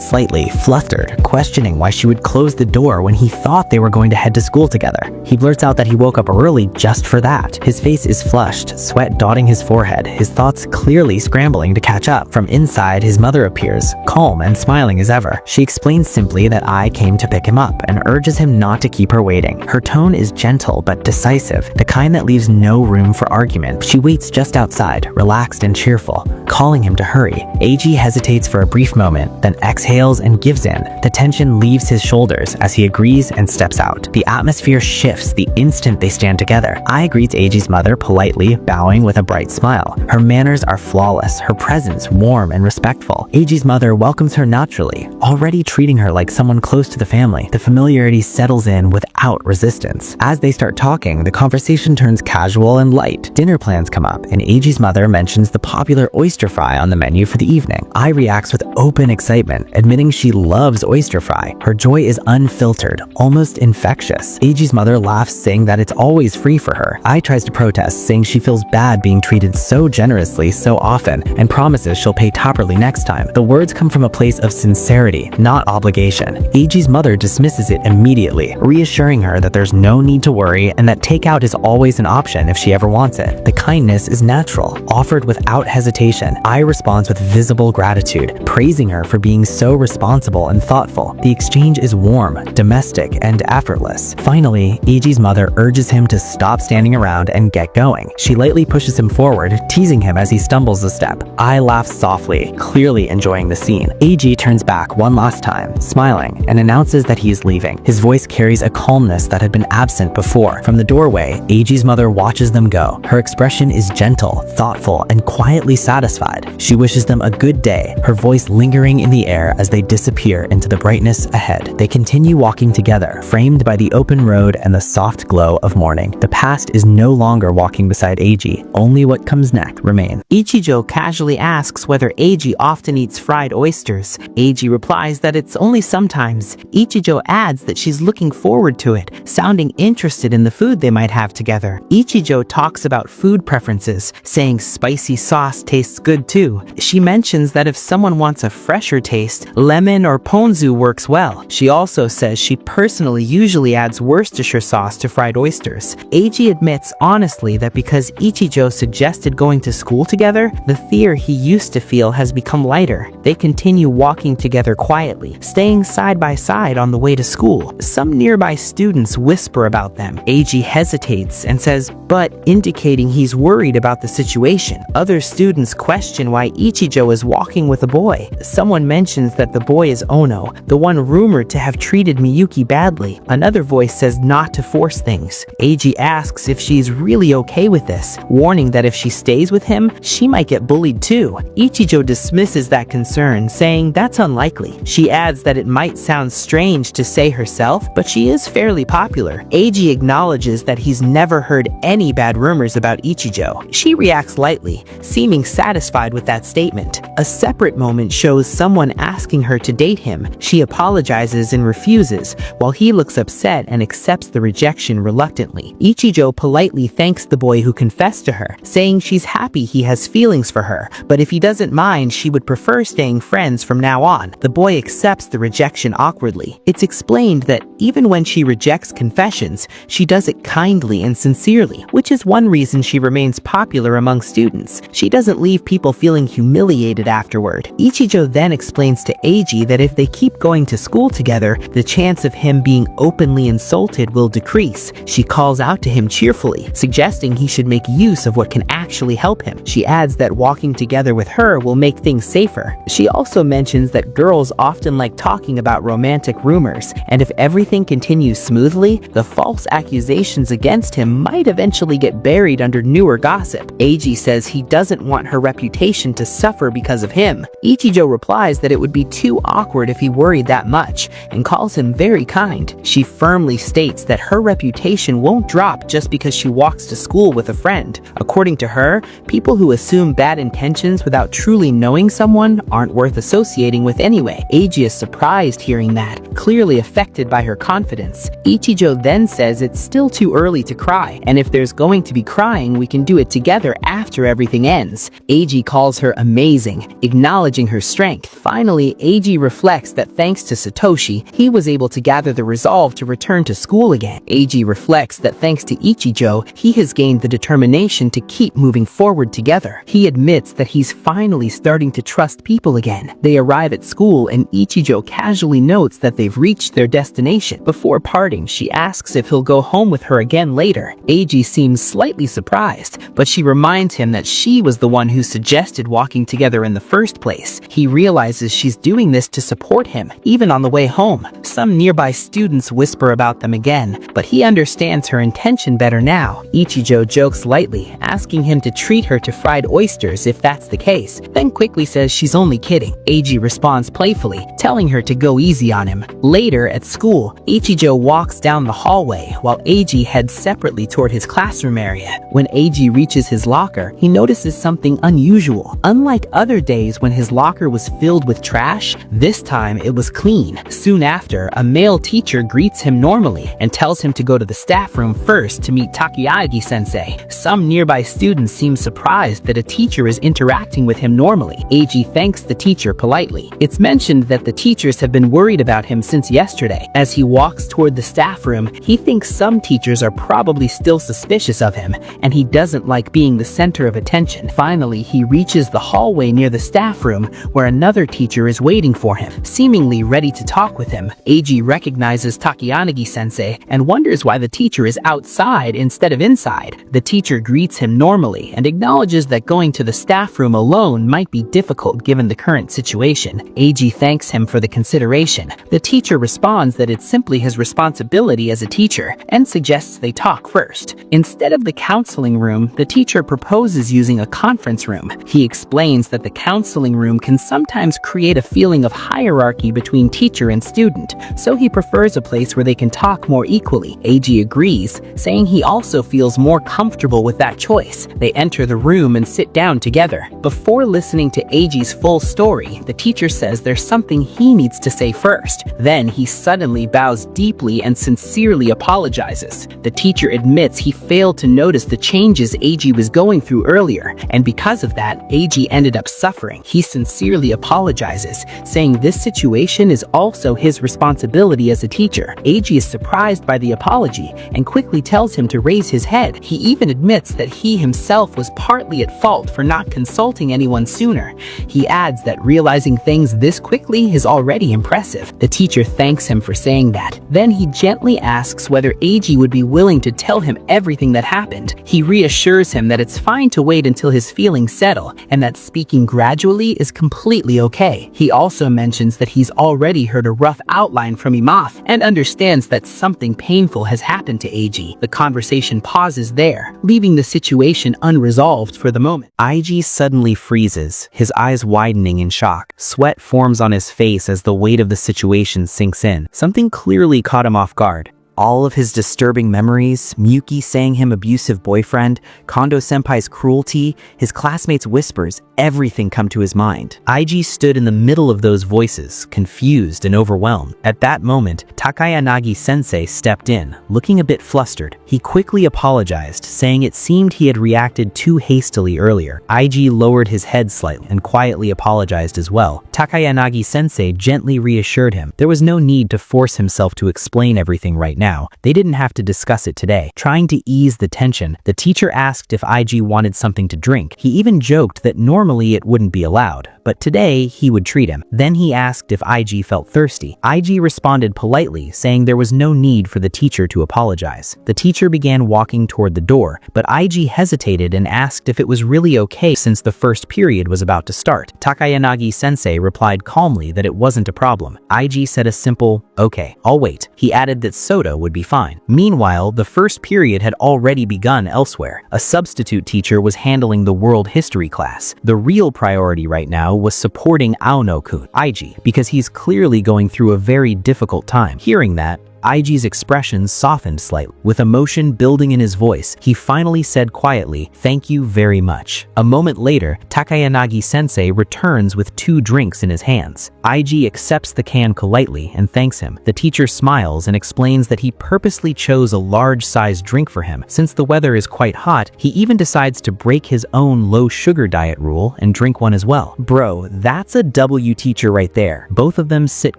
slightly, flustered, questioning why she would close the door when he thought they were going going to head to school together. He blurts out that he woke up early just for that. His face is flushed, sweat dotting his forehead, his thoughts clearly scrambling to catch up. From inside, his mother appears, calm and smiling as ever. She explains simply that I came to pick him up and urges him not to keep her waiting. Her tone is gentle but decisive, the kind that leaves no room for argument. She waits just outside, relaxed and cheerful, calling him to hurry. AG hesitates for a brief moment, then exhales and gives in. The tension leaves his shoulders as he agrees and steps out. The atmosphere shifts the instant they stand together. I greets AG's mother politely, bowing with a bright smile. Her manners are flawless, her presence warm and respectful. AG's mother welcomes her naturally, already treating her like someone close to the family. The familiarity settles in without resistance. As they start talking, the conversation turns casual and light. Dinner plans come up, and AG's mother mentions the popular oyster fry on the menu for the evening. I reacts with open excitement, admitting she loves oyster fry. Her joy is unfiltered, almost infectious. AG's mother laughs, saying that it's always free for her. I tries to protest, saying she feels bad being treated so generously so often, and promises she'll pay properly next time. The words come from a place of sincerity, not obligation. AG's mother dismisses it immediately, reassuring her that there's no need to worry and that takeout is always an option if she ever wants it. The kindness is natural, offered without hesitation. I responds with visible gratitude, praising her for being so responsible and thoughtful. The exchange is warm, domestic, and effortless. Finally, AG's mother urges him to stop standing around and get going. She lightly pushes him forward, teasing him as he stumbles a step. I laugh softly, clearly enjoying the scene. AG turns back one last time, smiling, and announces that he is leaving. His voice carries a calmness that had been absent before. From the doorway, AG's mother watches them go. Her expression is gentle, thoughtful, and quietly satisfied. She wishes them a good day, her voice lingering in the air as they disappear into the brightness ahead. They continue walking together, framed by the open road and the soft glow of morning. The past is no longer walking beside AG, only what comes next remains. Ichijo casually asks whether AG often eats fried oysters. AG replies that it's only sometimes. Ichijo adds that she's looking forward to it, sounding interested in the food they might have together. Ichijo talks about food preferences, saying spicy sauce tastes good too. She mentions that if someone wants a fresher taste, lemon or ponzu works well. She also says she personally usually adds Worcestershire sauce to fried oysters. AG admits honestly that because Ichijo suggested going to school together, the fear he used to feel has become lighter. They continue walking together quietly, staying side by side on the way to school. Some nearby students whisper about them. AG hesitates and says, but indicating he's worried about the situation. Other students question why Ichijo is walking with a boy. Someone mentions that the boy is Ono, the one rumored to have treated Miyuki badly. Another voice says not to force things. AG asks if she's really okay with this, warning that if she stays with him, she might get bullied too. Ichijo dismisses that concern, saying that's unlikely. She adds that it might sound strange to say herself, but she is fairly popular. AG acknowledges that he's never heard any bad rumors about Ichijo. She reacts lightly, seeming satisfied with that statement. A separate moment shows someone asking her to date him. She apologizes and refuses, while he looks upset and accepts the rejection reluctantly. Ichijo politely thanks the boy who confessed to her, saying she's happy he has feelings for her, but if he doesn't mind, she would prefer staying friends from now on. The boy accepts the rejection awkwardly. It's explained that even when she rejects confessions, she does it kindly and sincerely, which is one reason she remains popular among students. She doesn't leave people feeling humiliated afterward. Ichijo then explains to Eiji that if they keep going to school together, the chance of him being openly insulted will decrease. She calls out to him cheerfully, suggesting he should make use of what can actually help him. She adds that walking together with her will make things safer. She also mentions that girls often like talking about romantic rumors, and if everything continues smoothly, the false accusations against him might eventually get buried under newer gossip. Eiji says he doesn't want her reputation to suffer because of him. Ichijo replies that it would be too awkward if he worried that much, and calls him very kind. She firmly states that her reputation won't drop just because she walks to school with a friend. According to her, people who assume bad intentions without truly knowing someone aren't worth associating with anyway. Eiji is surprised hearing that, clearly affected by her confidence. Ichijo then says it's still too early to cry, and if there's going to be crying, we can do it together after everything ends. Eiji calls her amazing, acknowledging her strength. Finally, Eiji reflects that thanks to Satoshi, he was able to gather the resolve resolve to return to school again. Eiji reflects that thanks to Ichijo, he has gained the determination to keep moving forward together. He admits that he's finally starting to trust people again. They arrive at school and Ichijo casually notes that they've reached their destination. Before parting, she asks if he'll go home with her again later. Eiji seems slightly surprised, but she reminds him that she was the one who suggested walking together in the first place. He realizes she's doing this to support him, even on the way home. Some nearby students whisper about them again, but he understands her intention better now. Ichijo jokes lightly, asking him to treat her to fried oysters if that's the case, then quickly says she's only kidding. Eiji responds playfully, telling her to go easy on him. Later at school, Ichijo walks down the hallway while Eiji heads separately toward his classroom area. When Eiji reaches his locker, he notices something unusual. Unlike other days when his locker was filled with trash, this time it was clean. Soon after, a male teacher greets him normally and tells him to go to the staff room first to meet Takayagi-sensei. Some nearby students seem surprised that a teacher is interacting with him normally. Eiji thanks the teacher politely. It's mentioned that the teachers have been worried about him since yesterday. As he walks toward the staff room, he thinks some teachers are probably still suspicious of him, and he doesn't like being the center of attention. Finally, he reaches the hallway near the staff room where another teacher is waiting for him, seemingly ready to talk with him. Eiji recognizes Takayagi-sensei and wonders why the teacher is outside instead of inside. The teacher greets him normally and acknowledges that going to the staff room alone might be difficult given the current situation. Eiji thanks him for the consideration. The teacher responds that it's simply his responsibility as a teacher and suggests they talk first. Instead of the counseling room, the teacher proposes using a conference room. He explains that the counseling room can sometimes create a feeling of hierarchy between teacher and student, so he prefers a place where they can talk more equally. Eiji agrees, saying he also feels more comfortable with that choice. They enter the room and sit down together. Before listening to Eiji's full story, the teacher says there's something he needs to say first. Then he suddenly bows deeply and sincerely apologizes. The teacher admits he failed to notice the changes Eiji was going through earlier, and because of that, Eiji ended up suffering. He sincerely apologizes, saying this situation is also his responsibility as a teacher. Eiji is surprised by the apology and quickly tells him to raise his head. He even admits that he himself was partly at fault for not consulting anyone sooner. He adds that realizing things this quickly is already impressive. The teacher thanks him for saying that. Then he gently asks whether Eiji would be willing to tell him everything that happened. He reassures him that it's fine to wait until his feelings settle and that speaking gradually is completely okay. He also mentions that he's already heard a rough outline from Imath and understands that something painful has happened to Eiji. The conversation pauses there, leaving the situation unresolved for the moment. Eiji suddenly freezes, his eyes widening in shock. Sweat forms on his face as the weight of the situation sinks in. Something clearly caught him off guard. All of his disturbing memories, Miyuki saying him abusive boyfriend, Kondo-senpai's cruelty, his classmates' whispers, everything come to his mind. Eiji stood in the middle of those voices, confused and overwhelmed. At that moment, Takayanagi-sensei stepped in, looking a bit flustered. He quickly apologized, saying it seemed he had reacted too hastily earlier. Eiji lowered his head slightly and quietly apologized as well. Takayanagi-sensei gently reassured him there was no need to force himself to explain everything right now. They didn't have to discuss it today. Trying to ease the tension, the teacher asked if Eiji wanted something to drink. He even joked that normally it wouldn't be allowed, but today he would treat him. Then he asked if Eiji felt thirsty. Eiji responded politely, saying there was no need for the teacher to apologize. The teacher began walking toward the door, but Eiji hesitated and asked if it was really okay since the first period was about to start. Takayanagi-sensei replied calmly that it wasn't a problem. Eiji said a simple, "Okay, I'll wait." He added that soda would be fine. Meanwhile, the first period had already begun elsewhere. A substitute teacher was handling the world history class. The real priority right now was supporting Aono-kun, Eiji, because he's clearly going through a very difficult time. Hearing that, Aiji's expression softened slightly. With emotion building in his voice, he finally said quietly, "Thank you very much." A moment later, Takayanagi-sensei returns with 2 drinks in his hands. Eiji accepts the can politely and thanks him. The teacher smiles and explains that he purposely chose a large-sized drink for him. Since the weather is quite hot, he even decides to break his own low-sugar diet rule and drink one as well. Bro, that's a W teacher right there. Both of them sit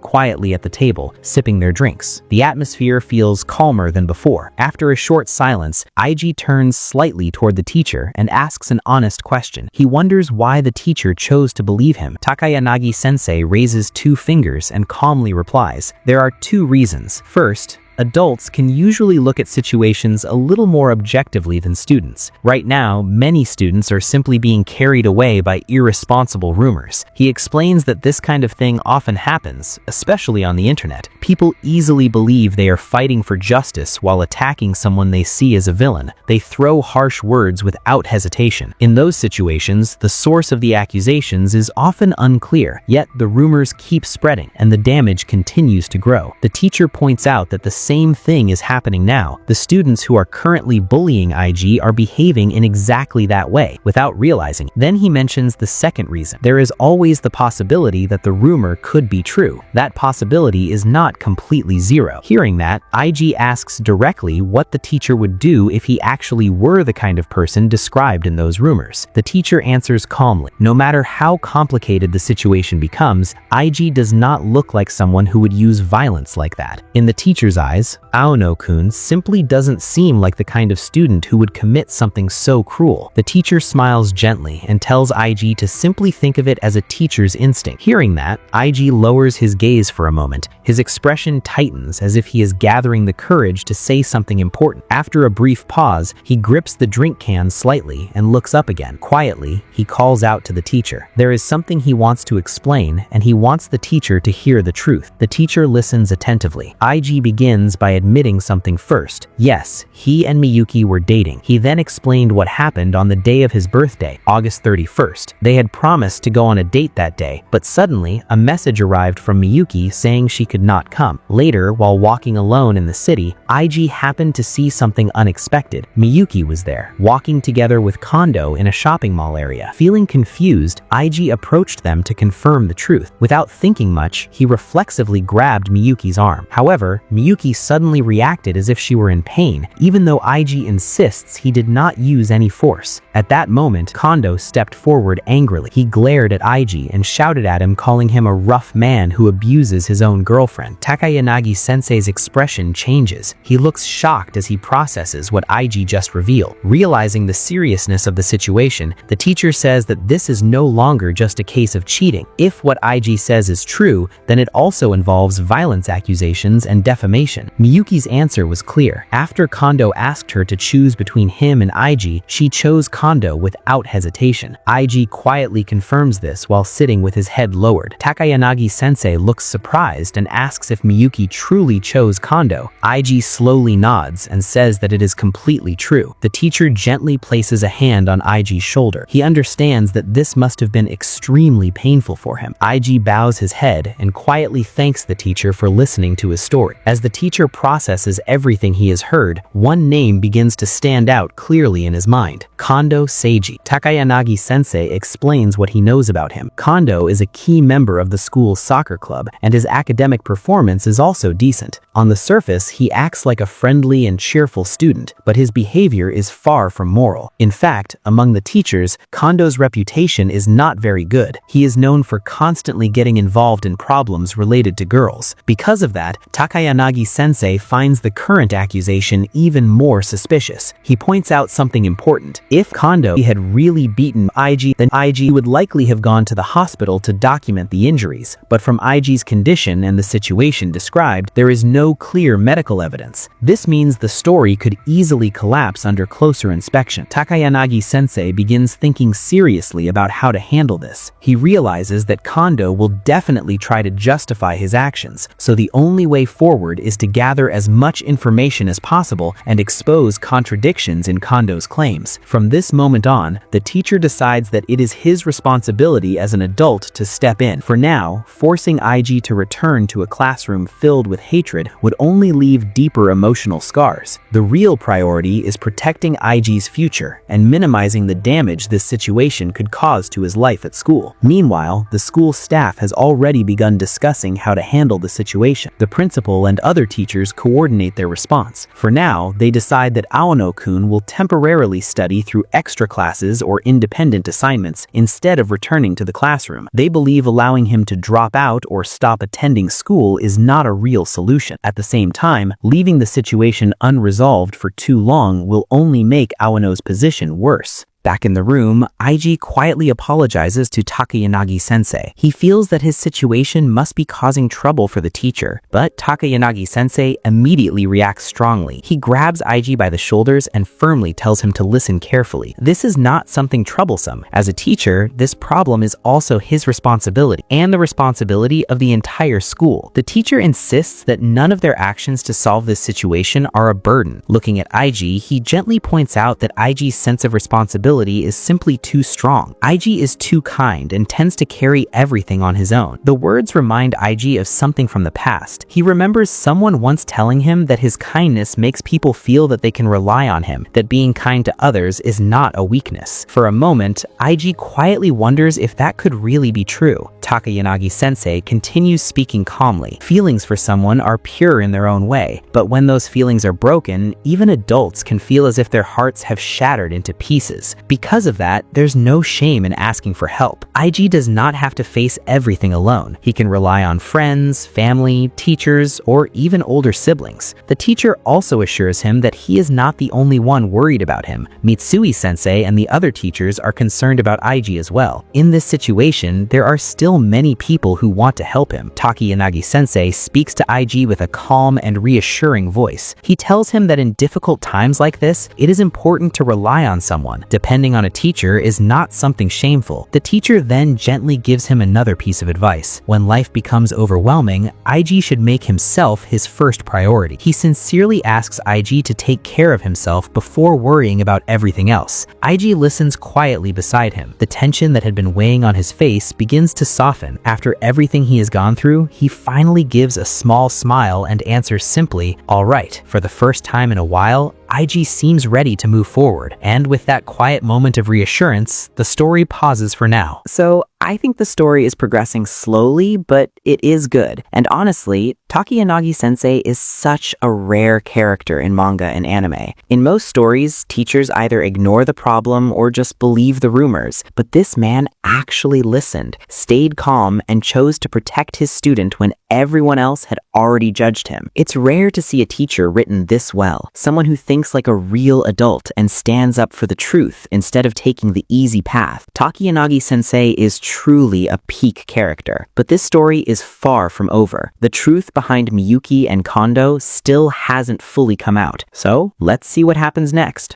quietly at the table, sipping their drinks. The atmosphere feels calmer than before. After a short silence, IG turns slightly toward the teacher and asks an honest question. He wonders why the teacher chose to believe him. Takayanagi-sensei raises 2 fingers and calmly replies, "There are 2 reasons. First, adults can usually look at situations a little more objectively than students. Right now, many students are simply being carried away by irresponsible rumors." He explains that this kind of thing often happens, especially on the internet. People easily believe they are fighting for justice while attacking someone they see as a villain. They throw harsh words without hesitation. In those situations, the source of the accusations is often unclear, yet the rumors keep spreading and the damage continues to grow. The teacher points out that the same thing is happening now. The students who are currently bullying IG are behaving in exactly that way, without realizing. Then he mentions the second reason. There is always the possibility that the rumor could be true. That possibility is not completely zero. Hearing that, IG asks directly what the teacher would do if he actually were the kind of person described in those rumors. The teacher answers calmly. No matter how complicated the situation becomes, IG does not look like someone who would use violence like that. In the teacher's eyes, Aono-kun simply doesn't seem like the kind of student who would commit something so cruel. The teacher smiles gently and tells IG to simply think of it as a teacher's instinct. Hearing that, IG lowers his gaze for a moment. His expression tightens as if he is gathering the courage to say something important. After a brief pause, he grips the drink can slightly and looks up again. Quietly, he calls out to the teacher. There is something he wants to explain, and he wants the teacher to hear the truth. The teacher listens attentively. IG begins by admitting something first. Yes, he and Miyuki were dating. He then explained what happened on the day of his birthday, August 31st. They had promised to go on a date that day, but suddenly a message arrived from Miyuki saying she could not come. Later, while walking alone in the city, IG happened to see something unexpected. Miyuki was there, walking together with Kondo in a shopping mall area. Feeling confused, IG approached them to confirm the truth. Without thinking much, he reflexively grabbed Miyuki's arm. However, Miyuki suddenly reacted as if she were in pain, even though IG insists he did not use any force. At that moment, Kondo stepped forward angrily. He glared at IG and shouted at him, calling him a rough man who abuses his own girlfriend. Takayanagi-sensei's expression changes. He looks shocked as he processes what IG just revealed. Realizing the seriousness of the situation, the teacher says that this is no longer just a case of cheating. If what IG says is true, then it also involves violence accusations and defamation. Miyuki's answer was clear. After Kondo asked her to choose between him and IG, she chose Kondo without hesitation. IG quietly confirms this while sitting with his head lowered. Takayanagi-sensei looks surprised and asks if Miyuki truly chose Kondo. IG slowly nods and says that it is completely true. The teacher gently places a hand on IG's shoulder. He understands that this must have been extremely painful for him. IG bows his head and quietly thanks the teacher for listening to his story. As the teacher processes everything he has heard, one name begins to stand out clearly in his mind: Kondo Seiji. Takayanagi-sensei explains what he knows about him. Kondo is a key member of the school's soccer club, and his academic performance is also decent. On the surface, he acts like a friendly and cheerful student, but his behavior is far from moral. In fact, among the teachers, Kondo's reputation is not very good. He is known for constantly getting involved in problems related to girls. Because of that, Takayanagi-sensei finds the current accusation even more suspicious. He points out something important. If Kondo had really beaten IG, then IG would likely have gone to the hospital to document the injuries. But from IG's condition and the situation described, there is no clear medical evidence. This means the story could easily collapse under closer inspection. Takayanagi-sensei begins thinking seriously about how to handle this. He realizes that Kondo will definitely try to justify his actions, so the only way forward is to gather as much information as possible and expose contradictions in Kondo's claims. From this moment on, the teacher decides that it is his responsibility as an adult to step in. For now, forcing IG to return to a classroom filled with hatred would only leave deeper emotional scars. The real priority is protecting IG's future and minimizing the damage this situation could cause to his life at school. Meanwhile, the school staff has already begun discussing how to handle the situation. The principal and other teachers coordinate their response. For now, they decide that Aono-kun will temporarily study through extra classes or independent assignments instead of returning to the classroom. They believe allowing him to drop out or stop attending school is not a real solution. At the same time, leaving the situation unresolved for too long will only make Aono's position worse. Back in the room, Ig quietly apologizes to Takayanagi-sensei. He feels that his situation must be causing trouble for the teacher, but Takayanagi-sensei immediately reacts strongly. He grabs Ig by the shoulders and firmly tells him to listen carefully. This is not something troublesome. As a teacher, this problem is also his responsibility and the responsibility of the entire school. The teacher insists that none of their actions to solve this situation are a burden. Looking at Ig, he gently points out that Ig's sense of responsibility is simply too strong. Ig is too kind and tends to carry everything on his own. The words remind Ig of something from the past. He remembers someone once telling him that his kindness makes people feel that they can rely on him, that being kind to others is not a weakness. For a moment, Ig quietly wonders if that could really be true. Takayanagi-sensei continues speaking calmly. Feelings for someone are pure in their own way, but when those feelings are broken, even adults can feel as if their hearts have shattered into pieces. Because of that, there's no shame in asking for help. Ig does not have to face everything alone. He can rely on friends, family, teachers, or even older siblings. The teacher also assures him that he is not the only one worried about him. Mitsui-sensei and the other teachers are concerned about Ig as well. In this situation, there are still many people who want to help him. Takayanagi-sensei speaks to Ig with a calm and reassuring voice. He tells him that in difficult times like this, it is important to rely on someone. Depending on a teacher is not something shameful. The teacher then gently gives him another piece of advice. When life becomes overwhelming, Ig should make himself his first priority. He sincerely asks Ig to take care of himself before worrying about everything else. Ig listens quietly beside him. The tension that had been weighing on his face begins to soften. After everything he has gone through, he finally gives a small smile and answers simply, "All right." For the first time in a while, Ig seems ready to move forward, and with that quiet moment of reassurance, the story pauses for now. So, I think the story is progressing slowly, but it is good. And honestly, Takayanagi-sensei is such a rare character in manga and anime. In most stories, teachers either ignore the problem or just believe the rumors, but this man actually listened, stayed calm, and chose to protect his student when everyone else had already judged him. It's rare to see a teacher written this well, someone who thinks like a real adult and stands up for the truth instead of taking the easy path. Takayanagi-sensei is truly a peak character, but this story is far from over. The truth behind Miyuki and Kondo still hasn't fully come out, so let's see what happens next.